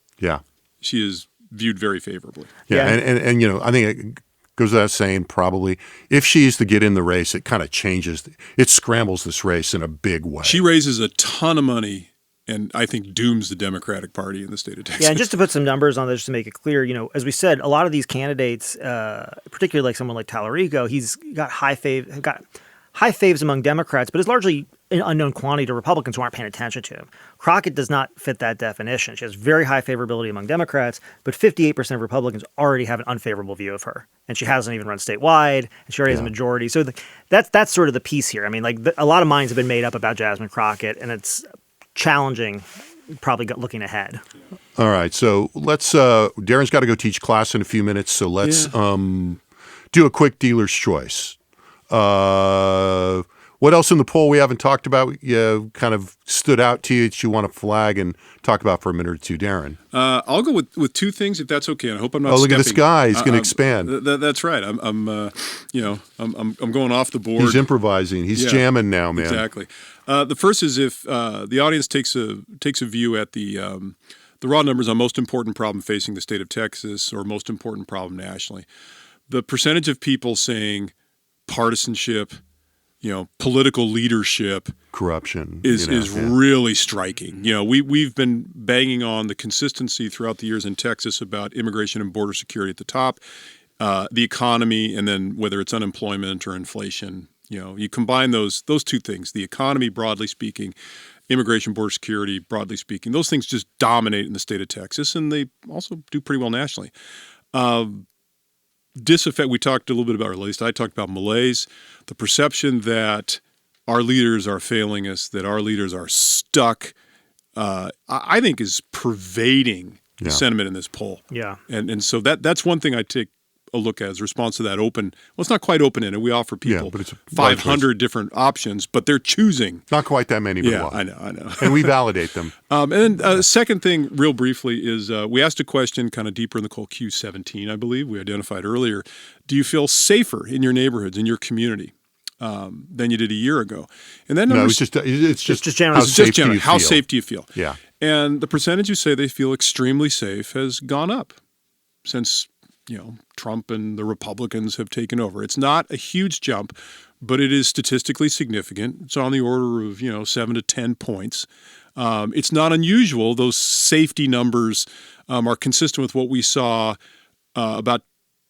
she is viewed very favorably. Yeah. And I think it goes without saying, probably, if she is to get in the race, it kind of changes. It scrambles this race in a big way. She raises a ton of money and I think dooms the Democratic Party in the state of Texas. Yeah, and just to put some numbers on this to make it clear, as we said, a lot of these candidates, particularly like someone like Tallarico, he's got high faves among Democrats, but is largely an unknown quantity to Republicans who aren't paying attention to him. Crockett does not fit that definition. She has very high favorability among Democrats, but 58% of Republicans already have an unfavorable view of her. And she hasn't even run statewide, and she already has a majority. So that's sort of the piece here. I mean, a lot of minds have been made up about Jasmine Crockett, and it's challenging probably looking ahead. All right, so let's Darren's got to go teach class in a few minutes, so let's do a quick dealer's choice. What else in the poll we haven't talked about kind of stood out to you that you want to flag and talk about for a minute or two, Daron? I'll go with two things if that's okay. And I hope I'm not. Oh, look stepping. at this guy! He's going to expand. That's right. I'm going off the board. He's improvising. He's jamming now, man. Exactly. The first is if the audience takes a view at the raw numbers on most important problem facing the state of Texas or most important problem nationally. The percentage of people saying partisanship, political leadership, corruption is really striking. We've been banging on the consistency throughout the years in Texas about immigration and border security at the top, the economy, and then whether it's unemployment or inflation. You combine those two things, the economy broadly speaking, immigration, border security broadly speaking, those things just dominate in the state of Texas, and they also do pretty well nationally. Disaffect, we talked a little bit about, or at least I talked about malaise, the perception that our leaders are failing us, that our leaders are stuck, I think is pervading the sentiment in this poll. Yeah. And so that's one thing I take a look at as a response to that open. Well, it's not quite open-ended. We offer people but it's 500 different options, but they're choosing. Not quite that many, but Yeah, a lot. I know. And we validate them. And then second thing, real briefly, is we asked a question kind of deeper in the call, Q17, I believe, we identified earlier. Do you feel safer in your neighborhoods, in your community, than you did a year ago? And that No, it's just generally- how safe do you How feel? safe do you feel? Yeah. And the percentage who say they feel extremely safe has gone up since Trump and the Republicans have taken over. It's not a huge jump, but it is statistically significant. It's on the order of 7 to 10 points. It's not unusual. Those safety numbers are consistent with what we saw about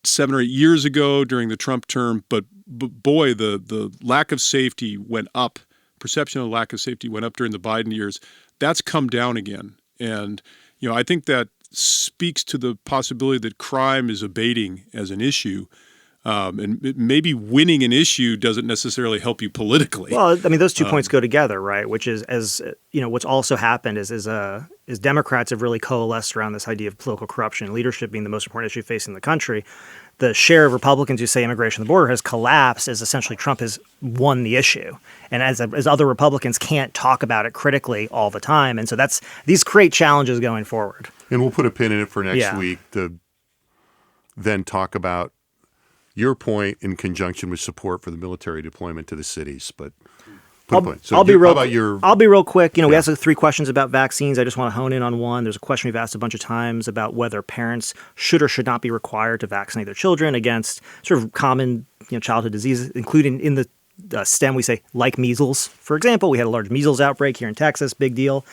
7 or 8 years ago during the Trump term. But boy, the lack of safety went up. Perception of lack of safety went up during the Biden years. That's come down again. And I think that speaks to the possibility that crime is abating as an issue. And maybe winning an issue doesn't necessarily help you politically. Well, I mean, those 2 points go together, right? Which is, what's also happened is Democrats have really coalesced around this idea of political corruption, leadership being the most important issue facing the country. The share of Republicans who say immigration at the border has collapsed as essentially Trump has won the issue. And as other Republicans can't talk about it critically all the time. And so these create challenges going forward. And we'll put a pin in it for next week to then talk about your point in conjunction with support for the military deployment to the cities. But put a point. So I'll be real quick. We asked 3 questions about vaccines. I just want to hone in on one. There's a question we've asked a bunch of times about whether parents should or should not be required to vaccinate their children against sort of common childhood diseases, including in the STEM, we say, like measles. For example, we had a large measles outbreak here in Texas, big deal.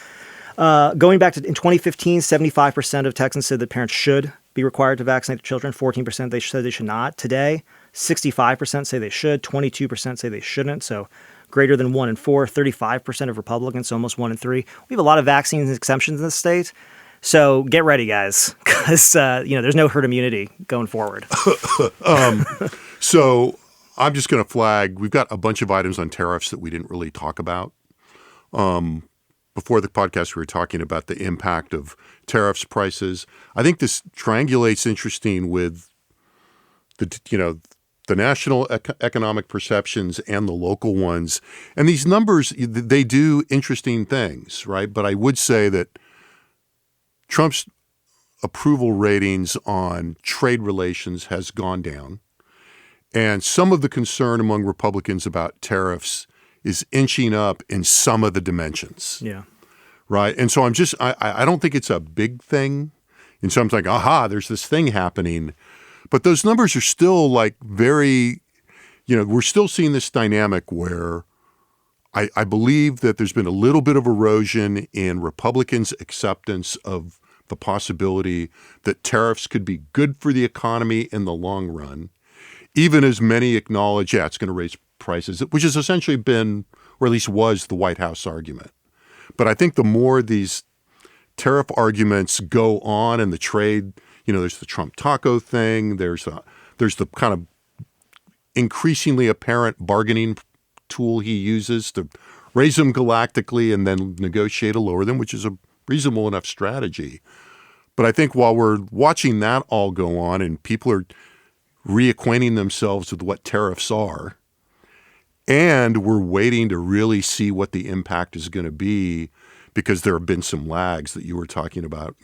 Going back to in 2015, 75% of Texans said that parents should be required to vaccinate their children. 14% they said they should not. Today, 65% say they should. 22% say they shouldn't. So greater than 1 in 4. 35% of Republicans, so almost 1 in 3. We have a lot of vaccines exemptions in this state. So get ready, guys, because there's no herd immunity going forward. So I'm just going to flag, we've got a bunch of items on tariffs that we didn't really talk about. Before the podcast, we were talking about the impact of tariffs prices. I think this triangulates interesting with the national economic perceptions and the local ones. And these numbers, they do interesting things, right? But I would say that Trump's approval ratings on trade relations has gone down. And some of the concern among Republicans about tariffs is inching up in some of the dimensions. Yeah. Right. And so I don't think it's a big thing. And so I'm like, there's this thing happening. But those numbers are still like very, we're still seeing this dynamic where I believe that there's been a little bit of erosion in Republicans' acceptance of the possibility that tariffs could be good for the economy in the long run, even as many acknowledge, it's going to raise prices, which has essentially been, or at least was, the White House argument. But I think the more these tariff arguments go on and the trade, there's the Trump taco thing, there's the kind of increasingly apparent bargaining tool he uses to raise them galactically and then negotiate to lower them, which is a reasonable enough strategy. But I think while we're watching that all go on and people are reacquainting themselves with what tariffs are, and we're waiting to really see what the impact is going to be because there have been some lags that we were talking about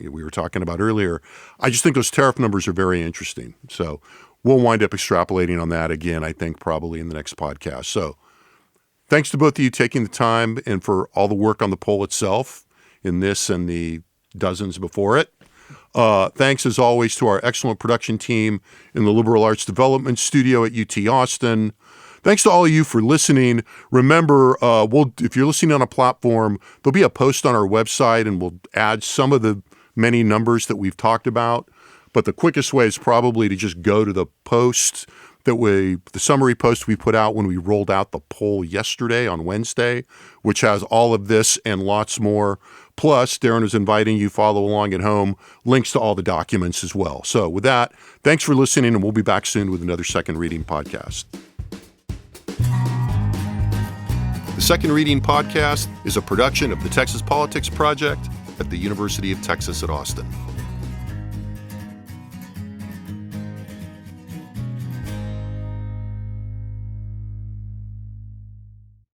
earlier. I just think those tariff numbers are very interesting. So we'll wind up extrapolating on that again, I think, probably in the next podcast. So thanks to both of you taking the time and for all the work on the poll itself in this and the dozens before it. Thanks, as always, to our excellent production team in the Liberal Arts Development Studio at UT Austin. Thanks to all of you for listening. Remember, if you're listening on a platform, there'll be a post on our website, and we'll add some of the many numbers that we've talked about. But the quickest way is probably to just go to the post the summary post we put out when we rolled out the poll yesterday on Wednesday, which has all of this and lots more. Plus, Daron is inviting you to follow along at home, links to all the documents as well. So with that, thanks for listening, and we'll be back soon with another Second Reading podcast. The Second Reading Podcast is a production of the Texas Politics Project at the University of Texas at Austin.